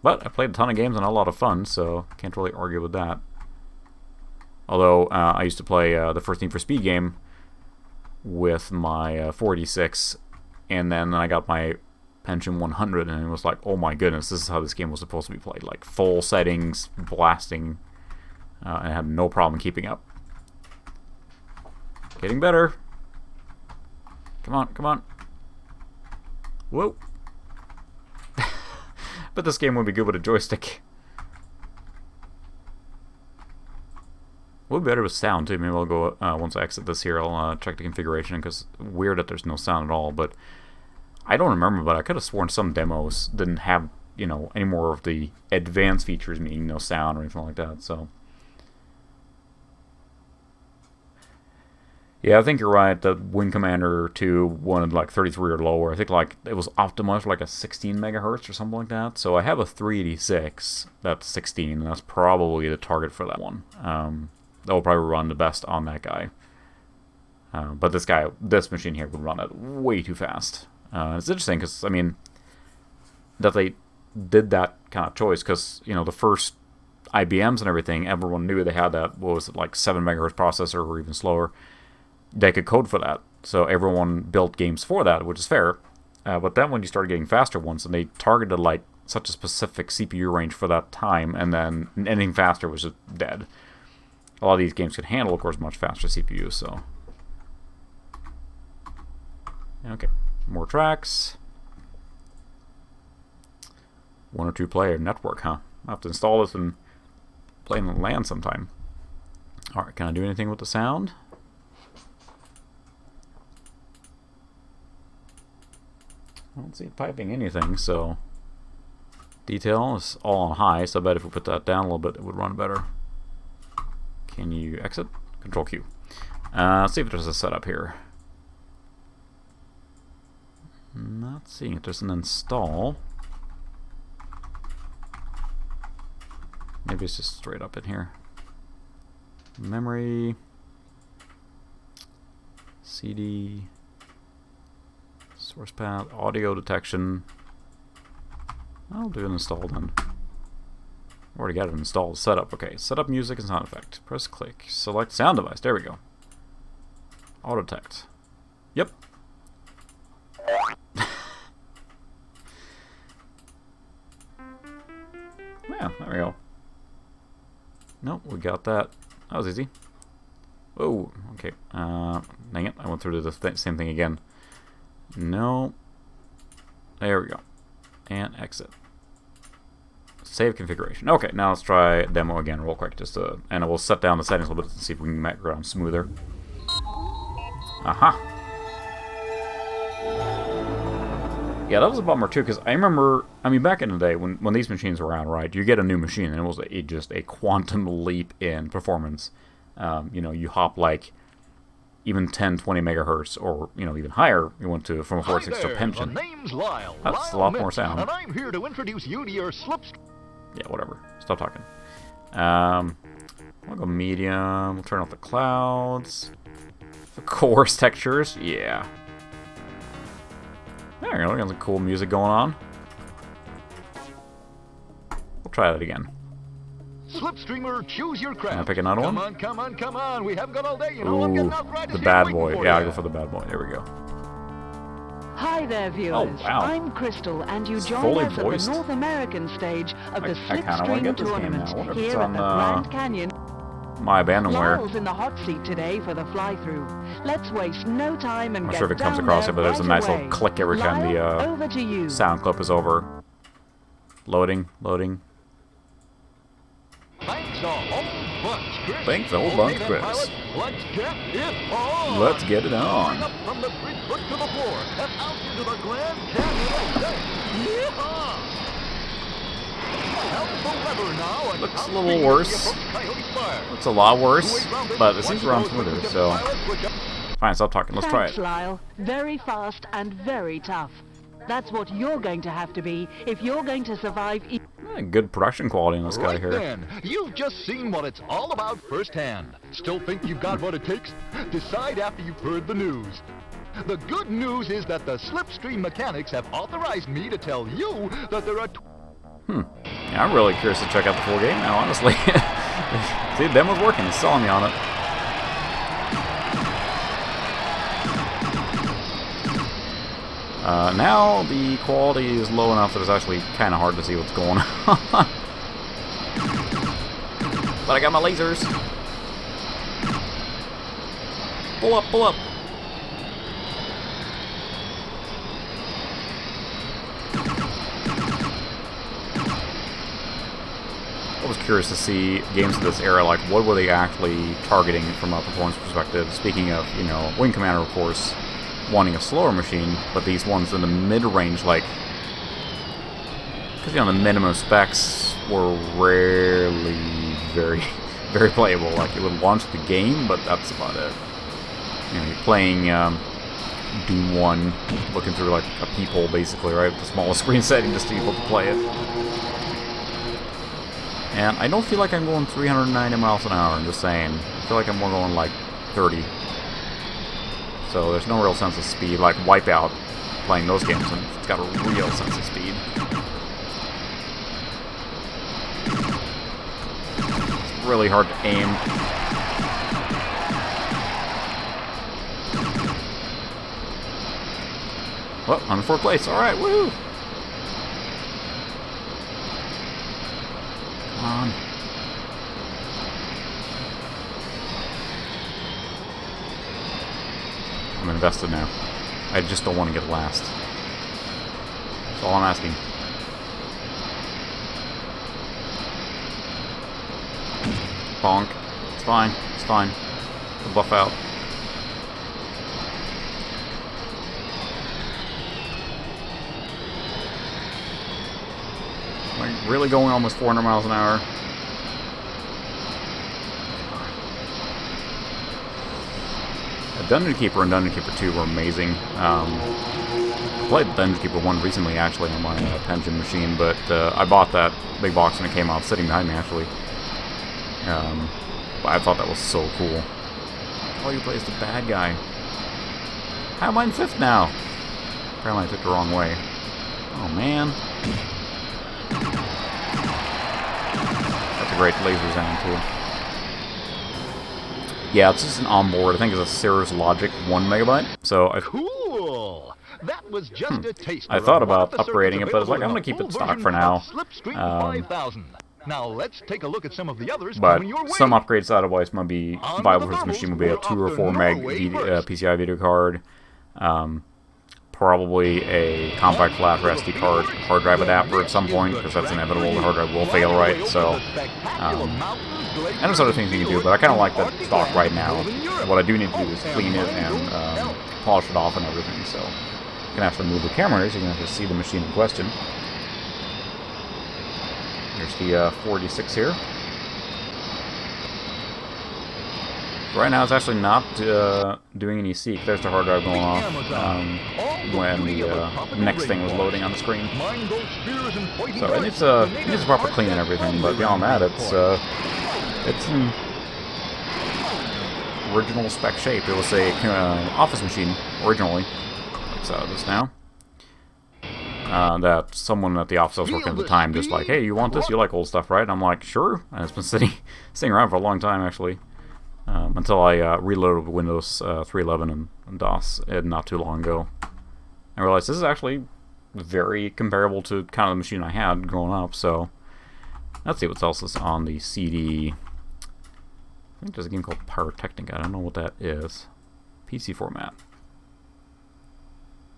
But I played a ton of games and had a lot of fun, so can't really argue with that. Although I used to play the first Need for Speed game with my 486, and then I got my Pentium 100, and it was like, oh my goodness, this is how this game was supposed to be played. Like full settings, blasting, and I had no problem keeping up. Getting better. Come on, come on. Whoa. But this game would be good with a joystick. Would be better with sound too. Maybe I'll go, once I exit this here, I'll check the configuration, because weird that there's no sound at all. But I don't remember, but I could have sworn some demos didn't have, any more of the advanced features, meaning no sound or anything like that. So yeah, I think you're right. The Wing Commander 2 wanted like 33 or lower. I think like it was optimized for like a 16 megahertz or something like that. So I have a 386 that's 16, and that's probably the target for that one. That will probably run the best on that guy. But this machine here would run it way too fast. It's interesting because, that they did that kind of choice, because, the first IBMs and everything, everyone knew they had that, what was it, like 7 megahertz processor or even slower. They could code for that, so everyone built games for that, which is fair. But then when you started getting faster ones, and they targeted like such a specific CPU range for that time, and then anything faster was just dead. A lot of these games could handle, of course, much faster CPUs. So okay, more tracks. 1 or 2 player network, huh? I'll have to install this and play in the LAN sometime. All right, can I do anything with the sound? I don't see it piping anything, so detail is all on high, so I bet if we put that down a little bit, it would run better. Can you exit? Control Q. Let's see if there's a setup here. Not seeing it. There's an install. Maybe it's just straight up in here. Memory. CD. Source path, audio detection. I'll do an install then. Already got it installed. Setup. Okay, setup music and sound effect. Press click. Select sound device. There we go. Auto detect. Yep. Yeah, there we go. Nope, we got that. That was easy. Oh, okay. Dang it, I went through the same thing again. No. There we go. And exit. Save configuration. Okay, now let's try demo again real quick. And we'll set down the settings a little bit to see if we can make it around smoother. Aha. Yeah, that was a bummer too, because I remember, back in the day when these machines were around, right? You get a new machine and it was just a quantum leap in performance. You hop like even 10, 20 megahertz, or even higher. You went from a 486 to a Pentium. Name's Lyle. That's a lot more sound. And I'm here to introduce you to your Slipstream. Yeah, whatever. Stop talking. We'll go medium. We'll turn off the clouds. The coarse textures. Yeah. There you go, got some cool music going on. We'll try that again. Slipstreamer, choose your craft. Can I pick another one? Come on, come on, come on. We haven't got all day, you know. I'm Ooh, getting arthritis the here bad waiting boy. for Yeah, I'll ya. go for the bad boy. There we go. Hi there, viewers. wow. I'm Crystal, and you It's join fully us voiced. at the North American stage of the I kinda wanna Slipstream get this game tournament now. I wonder if it's here at on, the Grand Canyon. My abandonware. Lyle's in the hot seat today for the fly-through. Let's waste no time and I'm not get sure if it comes down across there it, but there's a right nice away. little click every time Lyle, the over to you. sound clip is over. Loading, loading. Thanks a whole bunch, Chris. Thanks a whole Okay, bunch, then, Chris. pilot, let's get it on. Let's get it on. Moving up from the 3 foot to the floor and out into the Grand Canyon. Yeehaw! How's the weather now? And Looks how's a little the worse. approach Coyote Fire? It's a lot worse, Two-way round it. but it seems to run Once you know smoother, it's so... pilot, switch up. Fine, stop talking. Let's try Thanks, it. Lyle. Very fast and very tough. That's what you're going to have to be if you're going to survive. Good production quality in this guy Right here. then, you've just seen what it's all about firsthand. Still think you've got what it takes? Decide after you've heard the news. The good news is that the Slipstream mechanics have authorized me to tell you that there are... Yeah, I'm really curious to check out the full game now, honestly. See, the demo's working. It's selling me on it. Now the quality is low enough that it's actually kind of hard to see what's going on. But I got my lasers. Pull up, pull up. I was curious to see games of this era, like what were they actually targeting from a performance perspective. Speaking of, you know, Wing Commander, of course, wanting a slower machine, but these ones in the mid-range, like, because, you know, the minimum specs were rarely very, very playable. Like, it would launch the game, but that's about it. You know, you're playing Doom 1, looking through, like, a peephole, basically, right? The smallest screen setting just to be able to play it. And I don't feel like I'm going 390 miles an hour, I'm just saying. I feel like I'm more going, like, 30. So there's no real sense of speed, like Wipeout, playing those games, and it's got a real sense of speed. It's really hard to aim. Well, I'm in 4th place, alright, woo! Come on. I'm invested now. I just don't want to get last. That's all I'm asking. Bonk. It's fine. It's fine. We'll buff out. Am I really going almost 400 miles an hour? Dungeon Keeper and Dungeon Keeper 2 were amazing. I played Dungeon Keeper 1 recently, actually, on my pension machine, but I bought that big box when it came out, sitting behind me, actually. But I thought that was so cool. Oh, you play as the bad guy. How am I in 5th now? Apparently I took the wrong way. Oh, man. That's a great laser sound, too. Yeah, it's just an onboard. I think it's a Cirrus Logic 1 megabyte. So Cool! That was just a taster. I thought of one about of the upgrading it, but it's circuits like, I'm gonna available keep in it a stock full for now. version of Slipstream 5000. Now let's take a look at some of the others But coming your way. some upgrades otherwise might be On viable the for this machine. Would bubbles, be a 2 or we're 4 off to meg Norway first. PCI video card. Probably a compact flash or SD card hard drive adapter at some point, because that's inevitable. The hard drive will fail, right? So, and there's other things you can do, but I kind of like that stock right now. What I do need to do is clean it and polish it off and everything. So, I'm gonna have to move the camera here so you can actually see the machine in question. Here's the 46 here. Right now, it's actually not doing any seek. There's the hard drive going off when the next thing was loading on the screen. So it needs a proper clean and everything. But beyond that, it's in original spec shape. It was a office machine originally. It's out of this now. that someone at the office I was working at the time just like, hey, you want this? You like old stuff, right? And I'm like, sure. And it's been sitting around for a long time, actually. Until I reloaded Windows 3.11 and DOS not too long ago. I realized this is actually very comparable to kind of the machine I had growing up, so let's see what else is on the CD. I think there's a game called Pyrotechnica. I don't know what that is. PC format.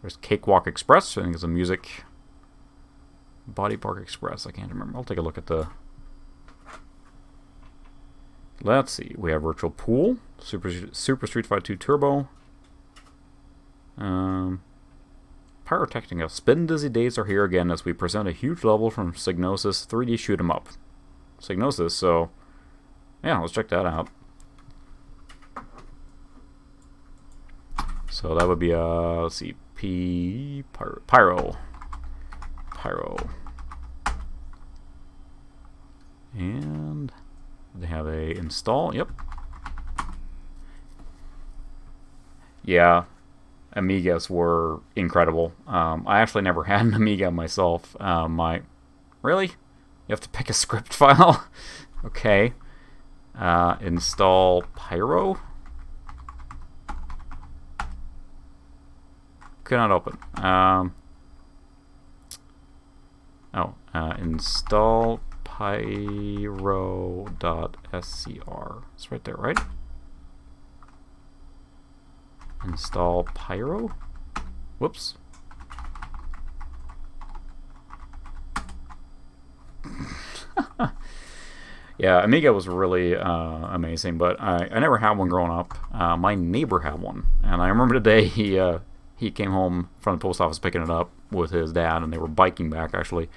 There's Cakewalk Express. I think it's a music. Body Park Express. I can't remember. I'll take a look at the... Let's see. We have Virtual Pool. Super Street Fighter 2 Turbo. Pyrotechnica. Spin Dizzy Days are here again as we present a huge level from Psygnosis 3D Shoot 'em Up. Psygnosis, so... yeah, let's check that out. So that would be, let's see, Pyro. And they have a install, yep. Yeah, Amigas were incredible. I actually never had an Amiga myself. Really? You have to pick a script file? Okay. Install Pyro. Cannot open. Install pyro.scr. It's right there, right? Install Pyro? Whoops. Yeah, Amiga was really amazing, but I never had one growing up. My neighbor had one, and I remember the day he came home from the post office picking it up with his dad, and they were biking back, actually.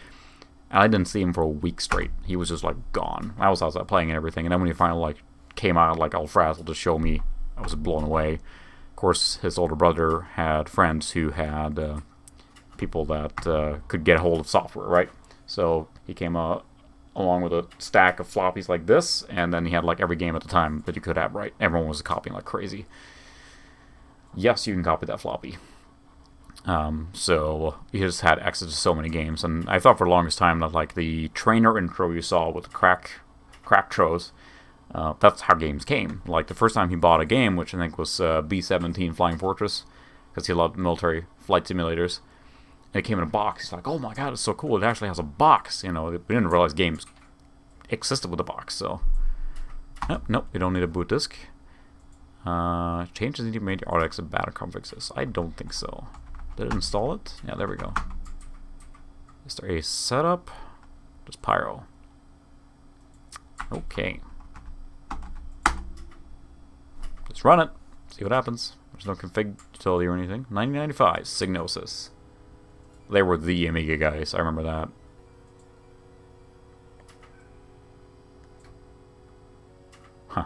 And I didn't see him for a week straight. He was just, like, gone. I was outside playing and everything, and then when he finally, like, came out, like, all frazzled to show me, I was blown away. Of course, his older brother had friends who had people that could get a hold of software, right? So he came along with a stack of floppies like this, and then he had, like, every game at the time that you could have, right? Everyone was copying like crazy. Yes, you can copy that floppy. So he just had access to so many games, and I thought for the longest time that like the trainer intro you saw with the crack tros, that's how games came. Like the first time he bought a game, which I think was B-17 Flying Fortress, because he loved military flight simulators, and it came in a box. He's like, "Oh my god, it's so cool! It actually has a box." You know, we didn't realize games existed with a box. So, nope, we don't need a boot disk. Changes need to be made to RX and battle configs. I don't think so. Did it install it? Yeah, there we go. Is there a setup? Just Pyro. Okay. Let's run it. See what happens. There's no config utility or anything. 1995, Psygnosis. They were the Amiga guys. I remember that. Huh.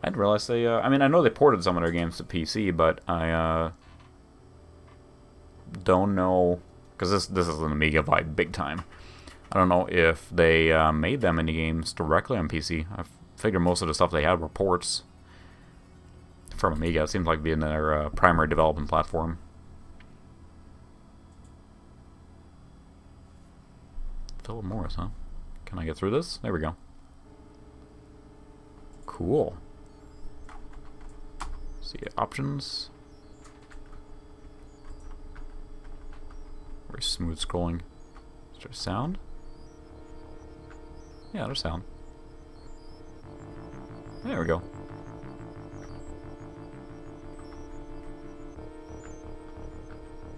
I didn't realize they... I mean, I know they ported some of their games to PC, but I don't know... Because this is an Amiga vibe big time. I don't know if they made them into games directly on PC. I figured most of the stuff they had were ports from Amiga. It seems like being their primary development platform. Philip Morris, huh? Can I get through this? There we go. Cool. See, options. Very smooth scrolling. Is there sound? Yeah, there's sound. There we go.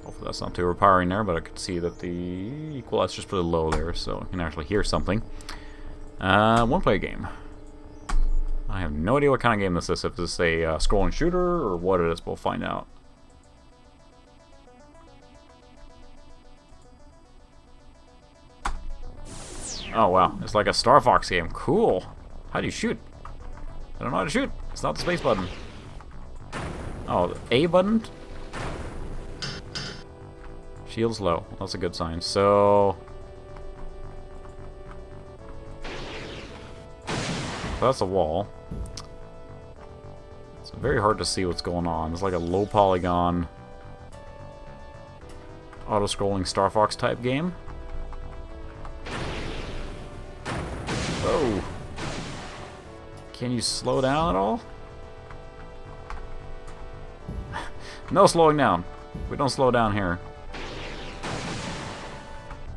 Hopefully that's not too overpowering there, but I could see that the equalizer is just pretty low there, so you can actually hear something. One-player game. I have no idea what kind of game this is. If this is a scrolling shooter or what it is, we'll find out. Oh wow, it's like a Star Fox game. Cool. How do you shoot? I don't know how to shoot. It's not the space button. Oh, the A button? Shield's low. That's a good sign. So that's a wall. It's very hard to see what's going on. It's like a low polygon. auto-scrolling Star Fox type game. Whoa. Can you slow down at all? No slowing down. We don't slow down here.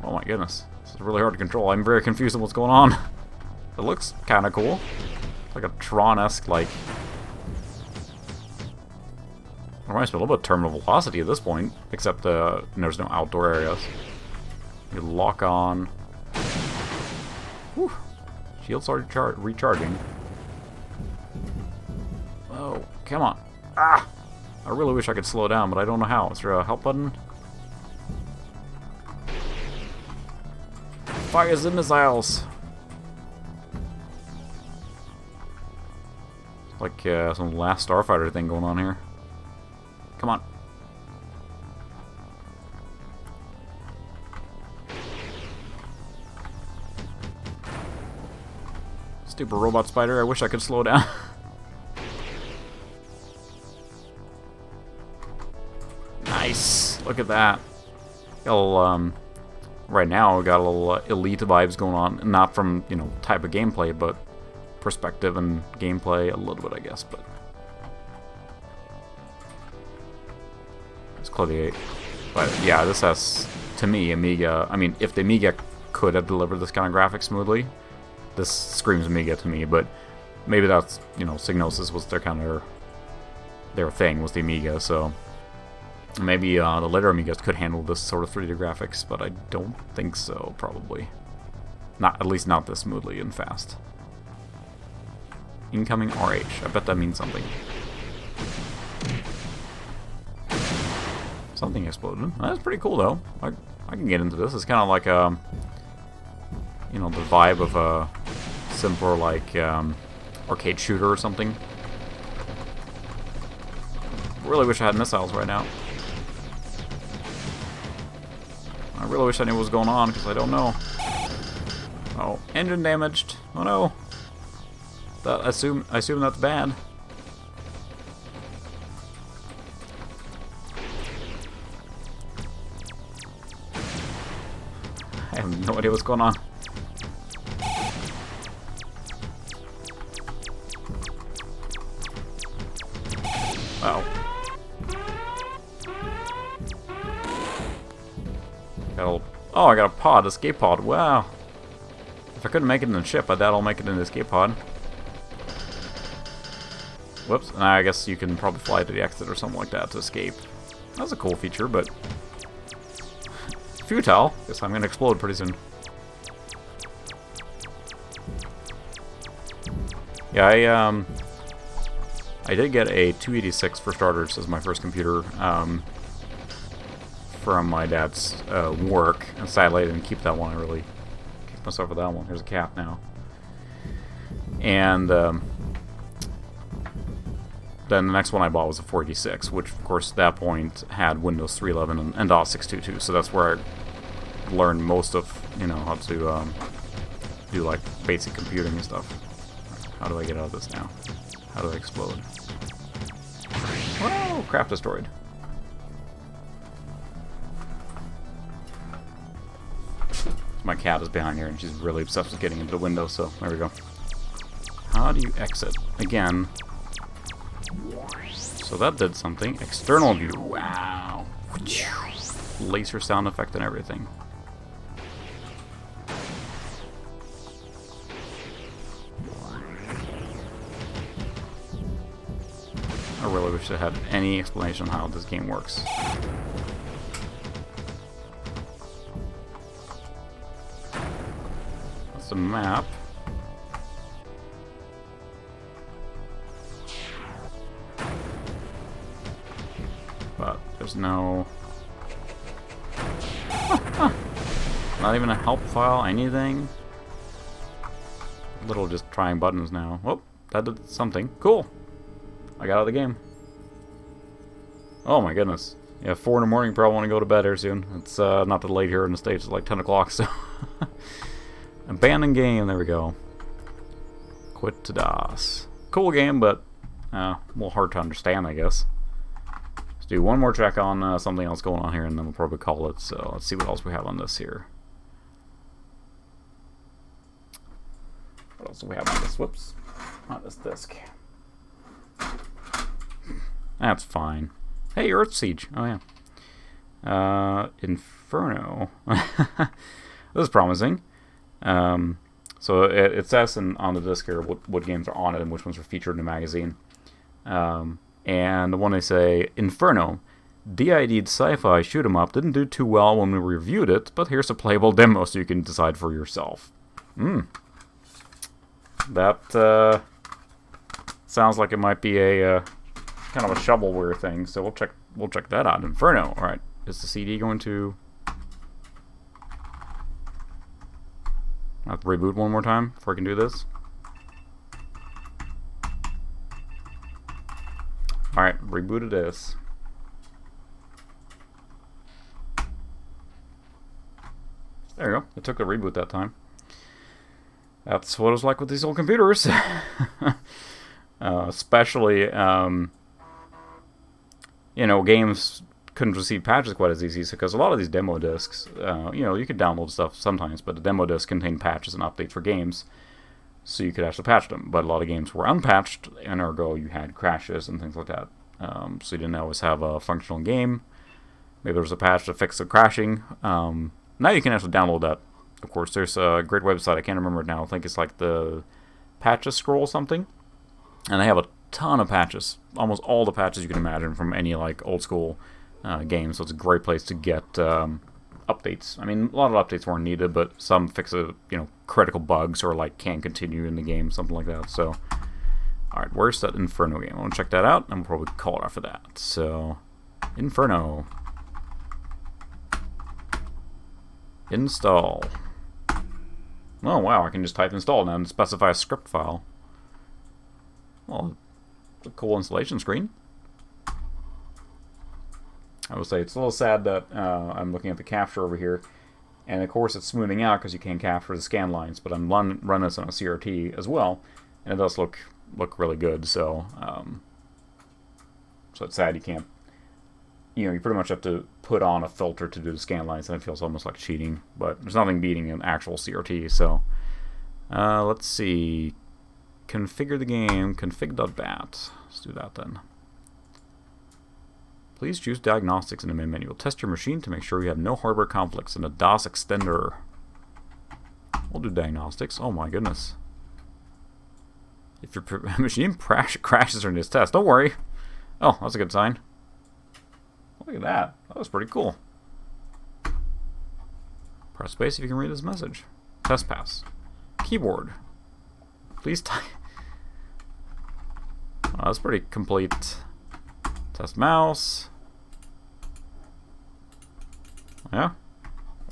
Oh my goodness. This is really hard to control. I'm very confused on what's going on. It looks kind of cool. It's like a Tron-esque, like... It reminds me a little bit of Terminal Velocity at this point, except there's no outdoor areas. You lock on. Whew. Shields are recharging. Oh, come on. Ah! I really wish I could slow down, but I don't know how. Is there a help button? Fires the missiles! Like some Last Starfighter thing going on here. Come on. Stupid robot spider, I wish I could slow down. Nice! Look at that. Got a little, right now we got a little Elite vibes going on. Not from, you know, type of gameplay, but perspective and gameplay a little bit, I guess, but... It's clearly 8. But yeah, this has, to me, Amiga... I mean, if the Amiga could have delivered this kind of graphics smoothly, this screams Amiga to me, but maybe that's, you know, Psygnosis was their kind of... their thing, was the Amiga, so... Maybe the later Amigas could handle this sort of 3D graphics, but I don't think so, probably. Not, at least not this smoothly and fast. Incoming RH. I bet that means something. Something exploded. That's pretty cool, though. I can get into this. It's kind of like a... You know, the vibe of a simpler, like, arcade shooter or something. Really wish I had missiles right now. I really wish I knew what was going on, because I don't know. Oh, engine damaged. Oh no. I assume that's bad. I have no idea what's going on. Wow. Oh, I got a pod, escape pod. Wow. If I couldn't make it in the ship, I doubt I'll make it in the escape pod. Whoops. I guess you can probably fly to the exit or something like that to escape. That's a cool feature, but... futile. Guess I'm gonna explode pretty soon. Yeah, I did get a 286 for starters as my first computer, from my dad's work, and sadly I didn't keep that one. I really kicked myself with that one. Here's a cat now. And then the next one I bought was a 486, which of course at that point had Windows 3.11 and DOS 622, so that's where I learned most of, you know, how to do like basic computing and stuff. How do I get out of this now? How do I explode? Whoa! Craft destroyed. My cat is behind here and she's really obsessed with getting into the window, so there we go. How do you exit? Again. So that did something. External view. Wow. Laser sound effect and everything. I really wish I had any explanation on how this game works. That's a map. But there's no... Not even a help file, anything. Little just trying buttons now. Oh, that did something. Cool. I got out of the game. Oh my goodness. Yeah, 4 in the morning, probably want to go to bed here soon. It's not that late here in the States, it's like 10 o'clock, so... Abandoned game, there we go. Quit to DOS. Cool game, but a little hard to understand, I guess. Let's do one more check on something else going on here, and then we'll probably call it. So let's see what else we have on this here. What else do we have on this? Whoops. Not this disc. That's fine. Hey, Earth Siege. Oh, yeah. Inferno. This is promising. So it says on the disc here what games are on it and which ones are featured in the magazine. And the one they say, Inferno. DID'd sci-fi shoot-em-up didn't do too well when we reviewed it, but here's a playable demo so you can decide for yourself. That sounds like it might be a kind of a shovelware thing, so we'll check that out. Inferno. All right, is the CD going to? I have to reboot one more time before I can do this. All right, rebooted this. There you go. It took a reboot that time. That's what it was like with these old computers. Especially, you know, games couldn't receive patches quite as easy because a lot of these demo discs, you know, you could download stuff sometimes, but the demo discs contained patches and updates for games, so you could actually patch them. But a lot of games were unpatched, and ergo you had crashes and things like that. So you didn't always have a functional game. Maybe there was a patch to fix the crashing. Now you can actually download that. Of course, there's a great website. I can't remember it now. I think it's like the Patches Scroll something. And they have a ton of patches. Almost all the patches you can imagine from any like old school games. So it's a great place to get updates. I mean, a lot of updates weren't needed, but some fix critical bugs or like can't continue in the game, something like that. So, all right, where's that Inferno game? I want to check that out, and we'll probably call it after that. So, Inferno. Install. Oh wow, I can just type install now and specify a script file. Well, it's a cool installation screen. I will say it's a little sad that I'm looking at the capture over here, and of course it's smoothing out because you can't capture the scan lines, but I'm running this on a CRT as well, and it does look really good. So so it's sad you can't. You know, you pretty much have to put on a filter to do the scan lines, and it feels almost like cheating. But there's nothing beating an actual CRT. So let's see. Configure the game. Config.bat. Let's do that then. Please choose diagnostics in the main menu. Test your machine to make sure you have no hardware conflicts in a DOS extender. We'll do diagnostics. Oh my goodness. If your machine crashes during this test, don't worry. Oh, that's a good sign. Look at that. That was pretty cool. Press space if you can read this message. Test pass. Keyboard. Please type. Oh, that's pretty complete. Test mouse. Yeah.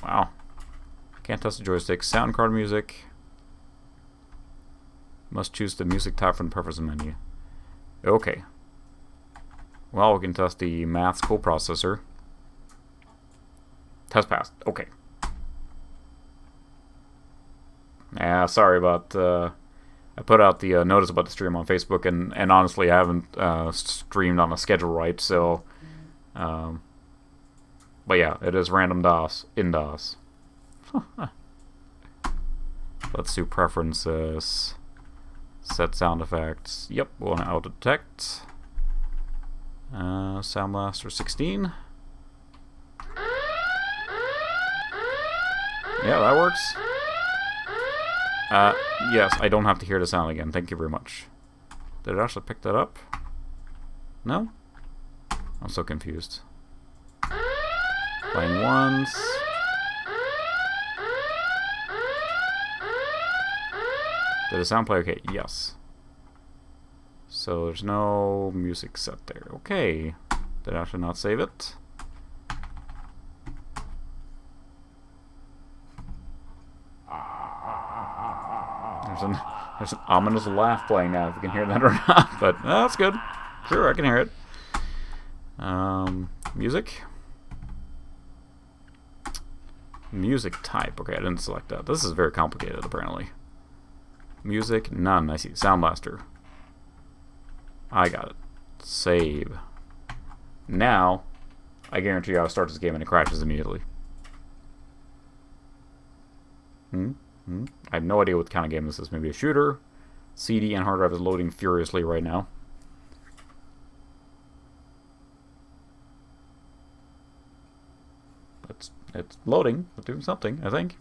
Wow. Can't test the joystick. Sound card music. Must choose the music type from the preference menu. Okay. Well, we can test the maths coprocessor. Test passed. Okay. Yeah, sorry about... I put out the notice about the stream on Facebook, and honestly, I haven't streamed on a schedule right, so... but yeah, it is random DOS in DOS. Let's do preferences. Set sound effects. Yep, we want to auto-detect. Sound Blaster 16. Yeah, that works. Yes, I don't have to hear the sound again. Thank you very much. Did it actually pick that up? No? I'm so confused. Playing once. Did the sound play okay? Yes. So there's no music set there. Okay. Did I actually not save it? There's an ominous laugh playing now, if you can hear that or not. But that's good. Sure, I can hear it. Music. Music type. Okay, I didn't select that. This is very complicated, apparently. Music, none. I see. Sound Blaster. I got it. Save. Now, I guarantee you I'll start this game and it crashes immediately. I have no idea what kind of game this is. Maybe a shooter. CD and hard drive is loading furiously right now. It's loading. It's doing something, I think.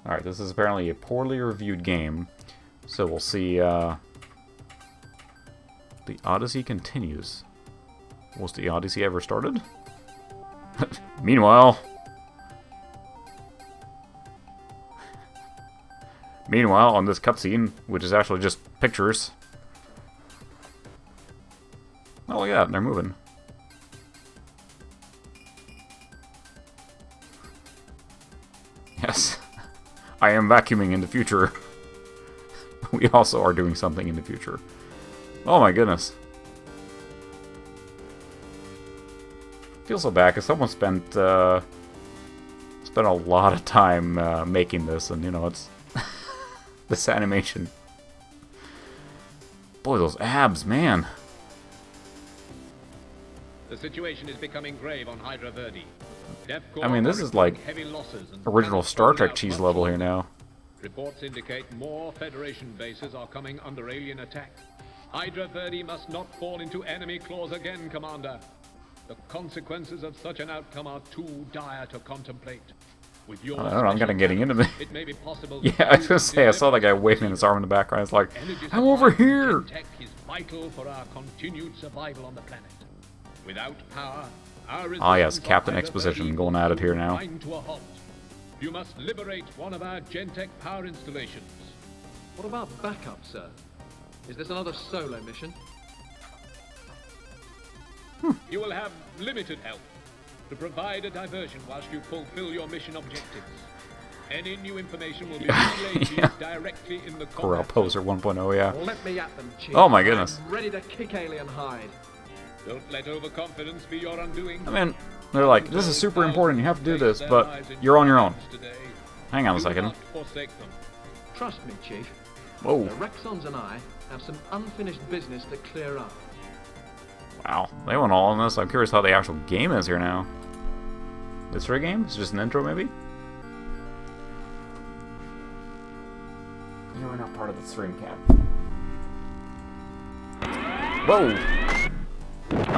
Alright, this is apparently a poorly reviewed game. So we'll see, The Odyssey continues. Was the Odyssey ever started? Meanwhile, on this cutscene, which is actually just pictures. Oh, look at that, they're moving. Yes, I am vacuuming in the future. We also are doing something in the future. Oh my goodness. Feel so bad because someone spent a lot of time making this, and you know, it's this animation. Boy, those abs, man. The situation is becoming grave on Hydra Verde. I mean, this is like original Star Trek cheese level here now. Reports indicate more Federation bases are coming under alien attack. Hydra Verde must not fall into enemy claws again, Commander. The consequences of such an outcome are too dire to contemplate. With your I don't know, I'm kind of getting into me. it may be possible. Yeah, I was gonna say, I saw that guy waving his arm in the background. It's like, I'm over here! Tech is vital for our continued survival on the planet. Without power, our Ah yes, Captain Exposition going at it here now. to a halt. You must liberate one of our Gentech power installations. What about backup, sir? Is this another solo mission? You will have limited help to provide a diversion whilst you fulfill your mission objectives. Any new information will be relayed to you directly in the Corel combat. Poser 1.0, yeah. Let me at them, Chief. Oh my goodness. I'm ready to kick alien hide. Don't let overconfidence be your undoing. I mean, they're like, this is super important, you have to do this, but you're on your own. Hang on a second. Trust me, Chief. Whoa. The Rexons and I have some unfinished business to clear up. Wow, they went all on this. I'm curious how the actual game is here now. Is there a game? It's just an intro, maybe? You are not part of the stream, Cap. Whoa!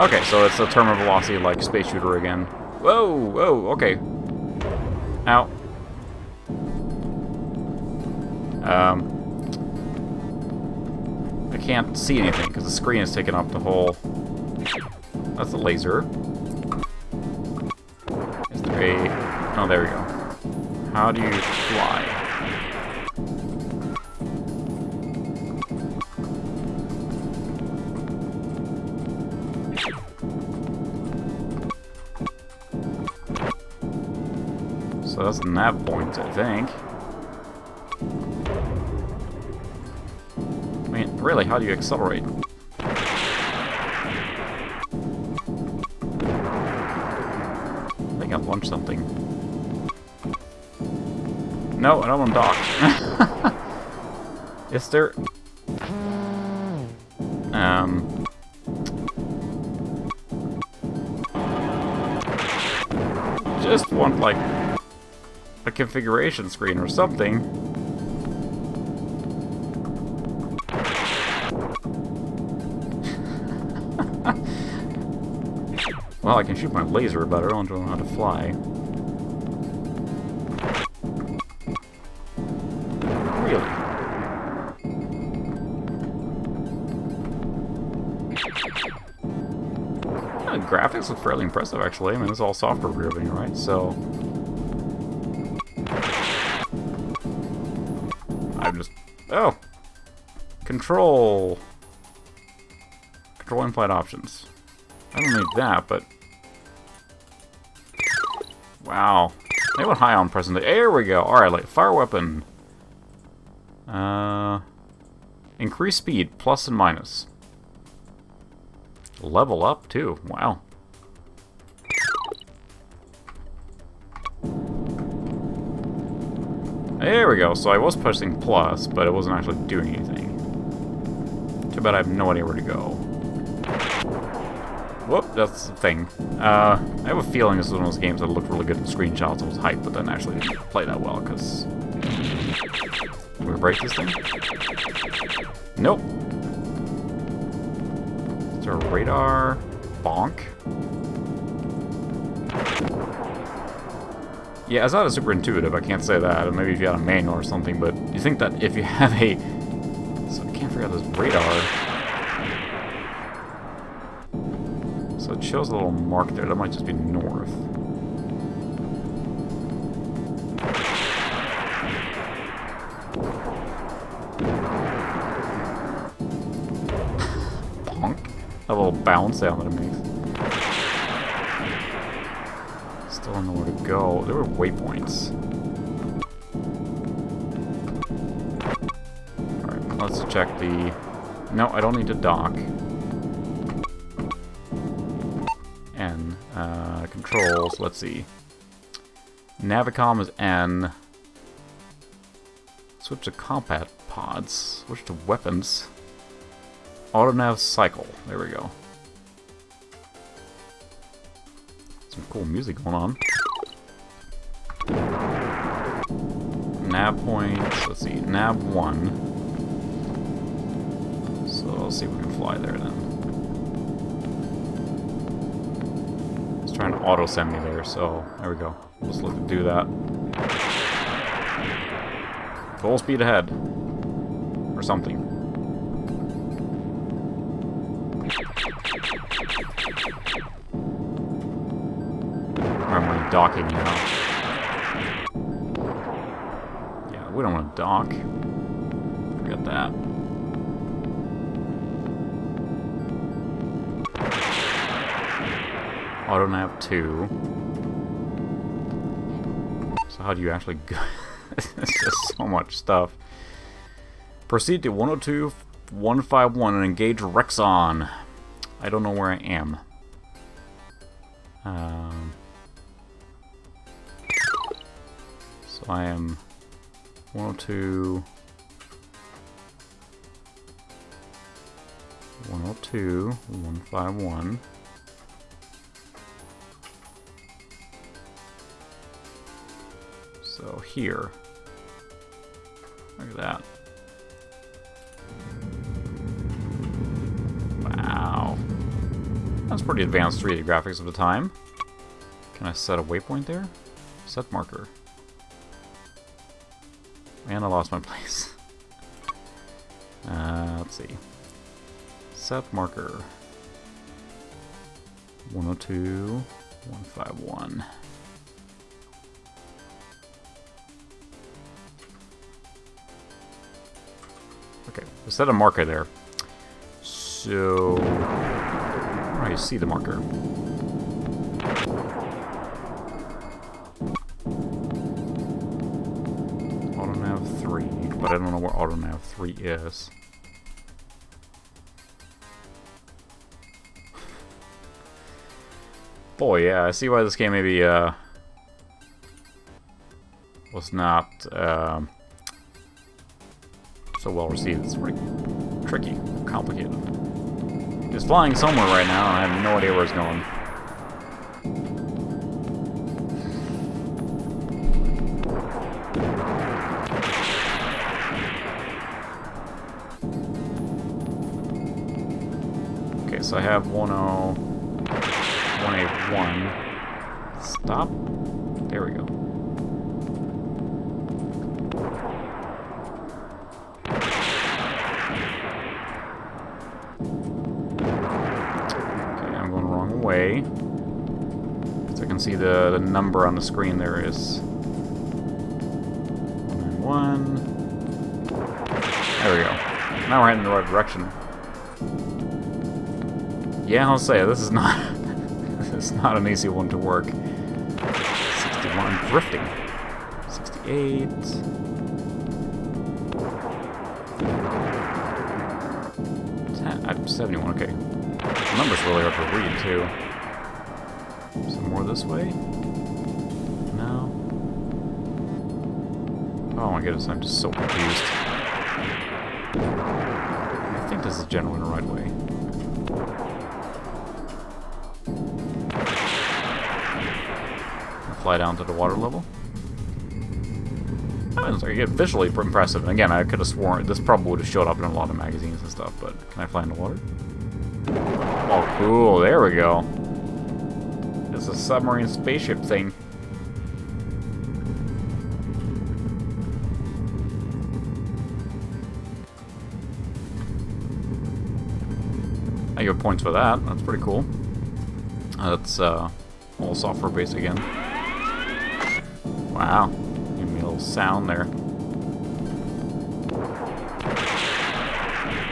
Okay, so it's a terminal velocity like space shooter again. Whoa, whoa, okay. Ow. I can't see anything because the screen is taking up the whole... That's a laser. Is there a... Oh, there we go. How do you fly? So that's the nav point, I think. I mean, really, how do you accelerate? I think I've launched something. No, I don't want to dock. Is there... Just want, like, a configuration screen or something. Well, I can shoot my laser, but I don't know how to fly. Really? Yeah, the graphics look fairly impressive, actually. I mean, it's all software driven, right? So... I'm just... Oh! Control in-flight options. I don't need that, but... Wow. They went high on present day. There we go. Alright, like, fire weapon. Increase speed, plus and minus. Level up, too. Wow. There we go. So I was pushing plus, but it wasn't actually doing anything. Too bad I have no idea where to go. Whoop, that's the thing. I have a feeling this is one of those games that looked really good in screenshots and was hyped, but then actually didn't play that well, because... Can we break this thing? Nope. Is there a radar? Bonk? Yeah, it's not super intuitive, I can't say that. Maybe if you had a manual or something, but you think that if you have a... So I can't figure out this radar. So it shows a little mark there. That might just be north. Bonk. A little bounce sound that it makes. Still don't know where to go. There were waypoints. Alright, let's check the... No, I don't need to dock. N. Controls, let's see. Navicom is N. Switch to combat pods. Switch to weapons. Autonav cycle. There we go. Some cool music going on. Nav points. Let's see. Nav 1. So let's see if we can fly there then. It's trying to auto send me there, so there we go. Let's look to do that. Full speed ahead. Or something. Or am I docking now? Yeah, we don't want to dock. Forget that. Autonav 2. So how do you actually go? It's just so much stuff. Proceed to 102-151 and engage Rexon. I don't know where I am. So I am 102... 102-151. So here. Look at that. Wow. That's pretty advanced 3D graphics of the time. Can I set a waypoint there? Set marker. And I lost my place. Let's see. Set marker. 102-151. Okay, we set a marker there. So, where do you see the marker? Autonav 3, but I don't know where Autonav 3 is. Boy, yeah, I see why this game maybe was not so well received. It's pretty tricky, complicated. It's flying somewhere right now, and I have no idea where it's going. Okay, so I have 101. Stop. There we go. Way. So I can see the number on the screen there is 191. There we go. Now we're heading in the right direction. Yeah, I'll say this is not this is not an easy one to work. 61 drifting. 68. 71. Okay. The number's really hard to read, too. Some more this way? No. Oh my goodness, I'm just so confused. I think this is generally the right way. fly down to the water level. Oh, it's like, visually impressive. And again, I could have sworn this probably would have showed up in a lot of magazines and stuff, but can I fly in the water? Oh, cool. There we go. It's a submarine spaceship thing. I give points for that. That's pretty cool. That's all software based again. Wow. Give me a little sound there.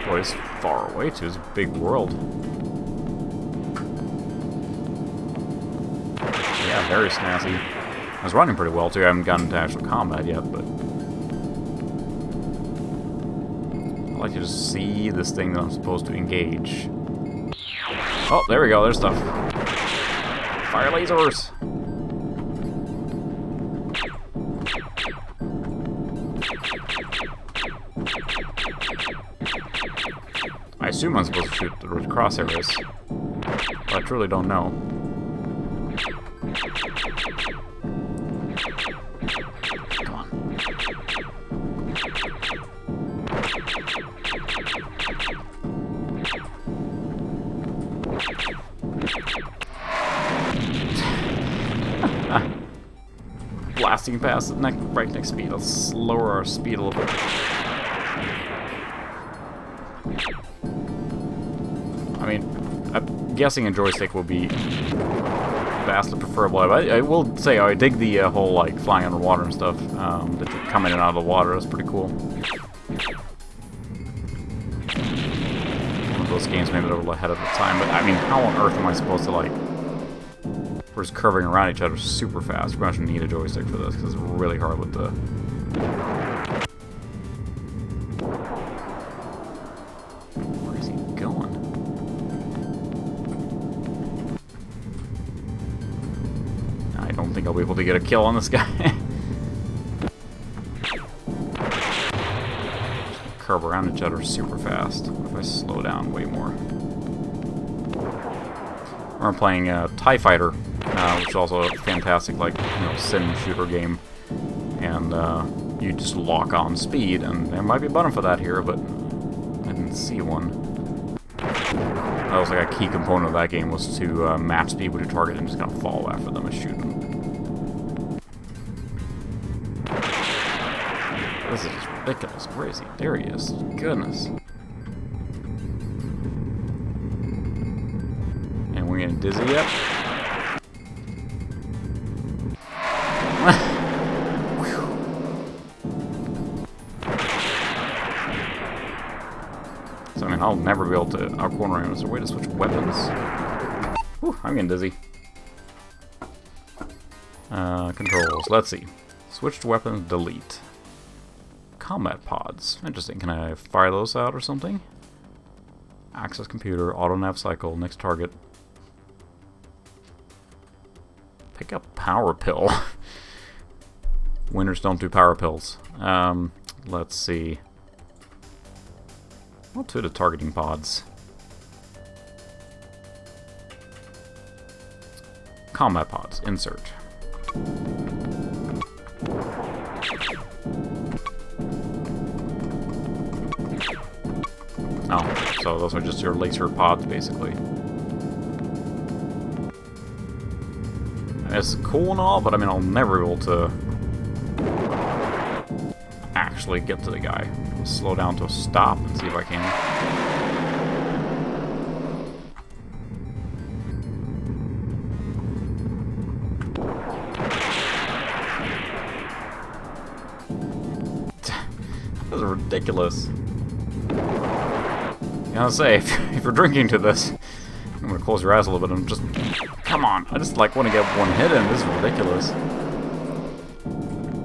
Boy, it's far away too. It's a big world. Yeah, very snazzy. I was running pretty well too. I haven't gotten to actual combat yet, but I like to just see this thing that I'm supposed to engage. Oh, there we go. There's stuff. Fire lasers! I assume I'm supposed to shoot the crosshairs, but I truly don't know. Come on. Blasting past at breakneck speed. Let's lower our speed a little bit. I mean, I'm guessing a joystick will be vastly preferable. I will say I dig the whole like flying underwater and stuff. That you're coming in and out of the water. That's pretty cool. One of those games maybe they're a little ahead of the time. But I mean, how on earth am I supposed to like? We're just curving around each other super fast. We're going to need a joystick for this because it's really hard with the. Where is he going? I don't think I'll be able to get a kill on this guy. Curve around each other super fast. What if I slow down way more? We're playing TIE Fighter, which is also a fantastic, like, sim shooter game. And you just lock on speed, and there might be a button for that here, but I didn't see one. That was like a key component of that game, was to match speed with your target and just kind of follow after them and shoot them. This is just ridiculous. Where is he? There he is. Goodness. And we're getting dizzy yet? So, I mean, I'll never be able to outcorner him. Is there a way to switch weapons? Whew, I'm getting dizzy. Controls. Let's see. Switch to weapons, delete. Combat pods. Interesting. Can I fire those out or something? Access computer, auto nav cycle, next target. Pick up power pill. Winners don't do power pills. Let's see. What to the targeting pods? Combat pods. Insert. Oh, so those are just your laser pods, basically. It's cool and all, but I mean, I'll never be able to actually get to the guy. I'll slow down to a stop and see if I can. That was ridiculous. I gotta say, if you're drinking to this, I'm gonna close your eyes a little bit and just, come on, I just like want to get one hit in. This is ridiculous.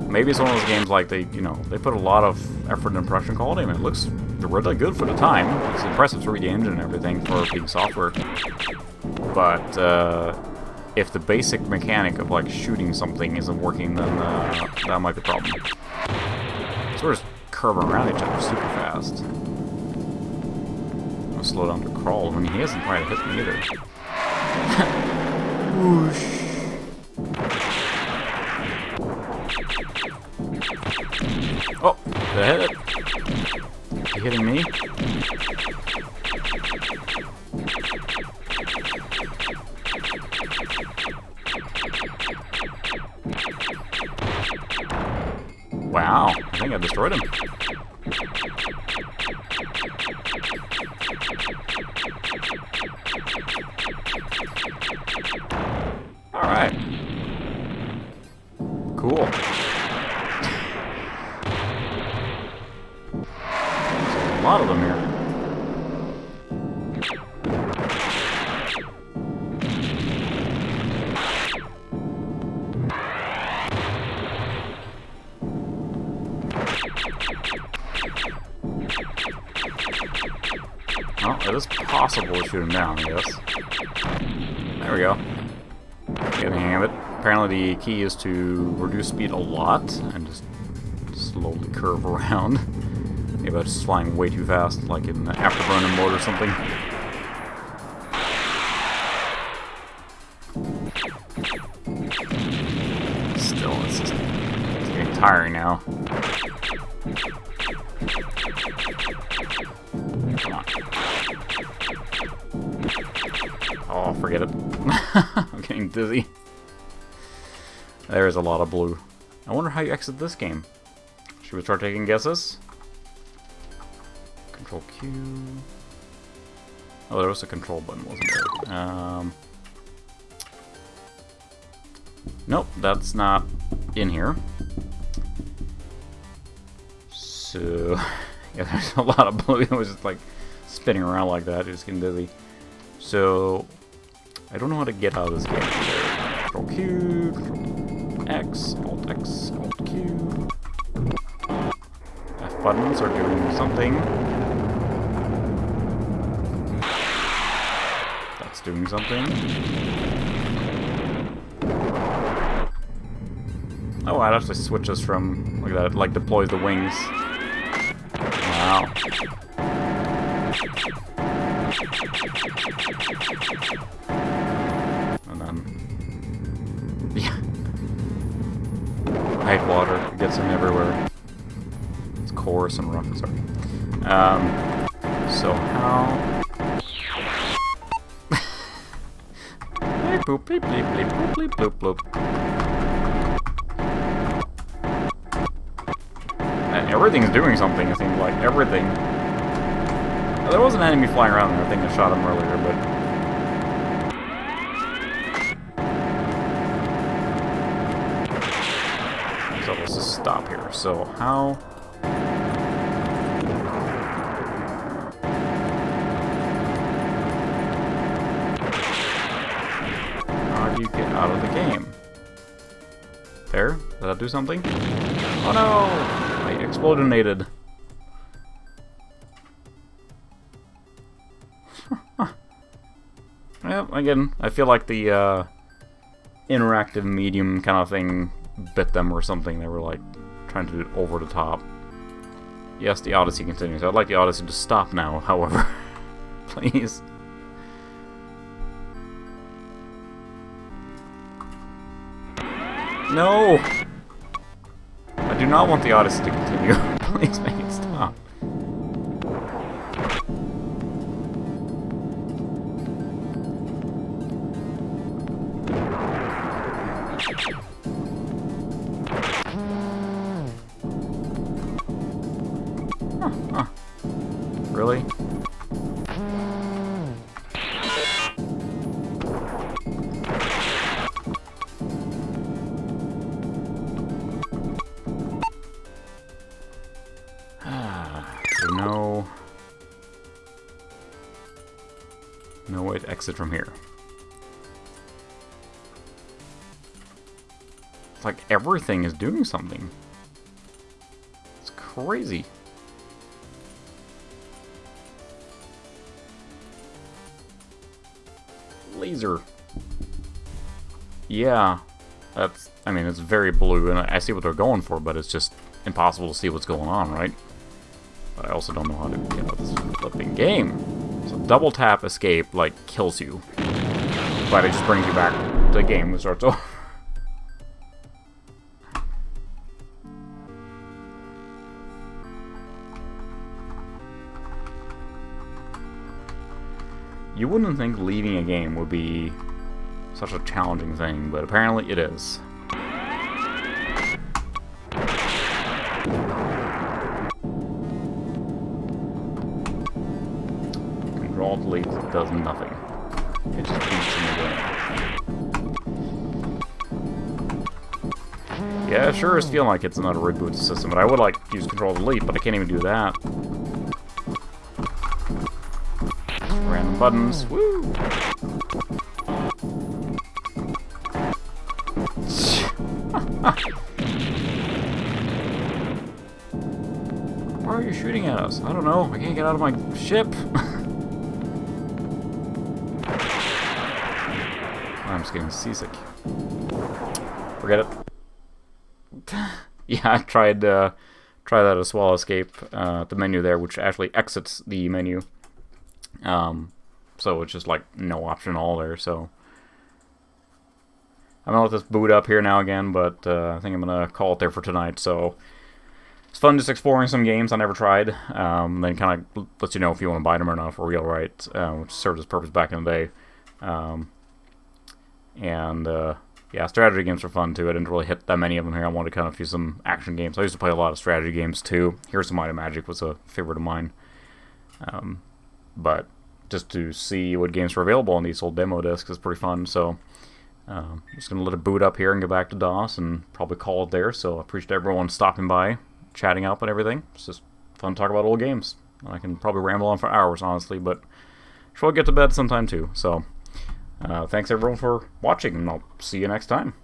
Maybe it's one of those games like they put a lot of effort and production quality. I mean, it looks really good for the time. It's impressive 3D engine and everything for being software. But if the basic mechanic of like shooting something isn't working, then that might be a problem. So we're just curving around each other super fast. I'm gonna slow down to crawl. I mean, he hasn't tried to hit me either. Whoosh. Oh, did I hit it? Is he hitting me? Wow, I think I destroyed him. Alright. Cool. There's a lot of them here. Well, it is possible to shoot him down, I guess. There we go. Getting the hang of it. Apparently the key is to reduce speed a lot and just slowly curve around. Maybe I was just flying way too fast, like in the afterburner mode or something. Still, it's getting tiring now. Come on. Oh, forget it. I'm getting dizzy. There's a lot of blue. I wonder how you exit this game. Should we start taking guesses? Control Q. Oh, there was a control button, wasn't there? Nope, that's not in here. So, yeah, there's a lot of blue. It was just like spinning around like that, just getting dizzy. So, I don't know how to get out of this game. Control Q, Control X, Alt Q. F buttons are doing something. That's doing something. Oh, it actually switches from like that. It like deploys the wings. Wow. And then, yeah, hide water gets them everywhere. It's coarse and rough. Sorry. So how? Bleep boop bleep bleep bleep boop bleep bloop bloop. And everything's doing something. It seems like everything. There was an enemy flying around there. I think I shot him earlier, but. So let's just stop here. So how? How do you get out of the game? There? Did that do something? Oh no! I explodinated. Yeah, again, I feel like the interactive medium kind of thing bit them or something. They were like trying to do it over the top. Yes, the Odyssey continues. I'd like the Odyssey to stop now, however. Please. No! I do not want the Odyssey to continue. Please make it stop. Really? No way to exit from here. It's like everything is doing something. It's crazy. Laser. Yeah. That's, I mean, it's very blue, and I see what they're going for, but it's just impossible to see what's going on, right? But I also don't know how to get out of this flipping game. So double tap escape, like, kills you. But it just brings you back to the game and starts over. You wouldn't think leaving a game would be such a challenging thing, but apparently it is. Control delete does nothing. It just keeps in the game. Yeah, it sure is feeling like it's another reboot system, but I would like to use Control Delete, but I can't even do that. Random buttons. Woo! Why are you shooting at us? I don't know. I can't get out of my ship. I'm just getting seasick. Forget it. Yeah, I tried that as well. Escape the menu there, which actually exits the menu. So it's just like no option at all there. So I'm gonna let this boot up here now again, but I think I'm gonna call it there for tonight. So it's fun just exploring some games I never tried. Then kind of lets you know if you want to buy them or not for real, right? Which served its purpose back in the day. Yeah, strategy games are fun too. I didn't really hit that many of them here. I wanted to kind of do some action games. I used to play a lot of strategy games too. Here's Some Might and Magic was a favorite of mine. But just to see what games were available on these old demo discs is pretty fun. So I'm just going to let it boot up here and go back to DOS and probably call it there. So I appreciate everyone stopping by, chatting up and everything. It's just fun to talk about old games. I can probably ramble on for hours, honestly, but sure I'll get to bed sometime too. So thanks everyone for watching, and I'll see you next time.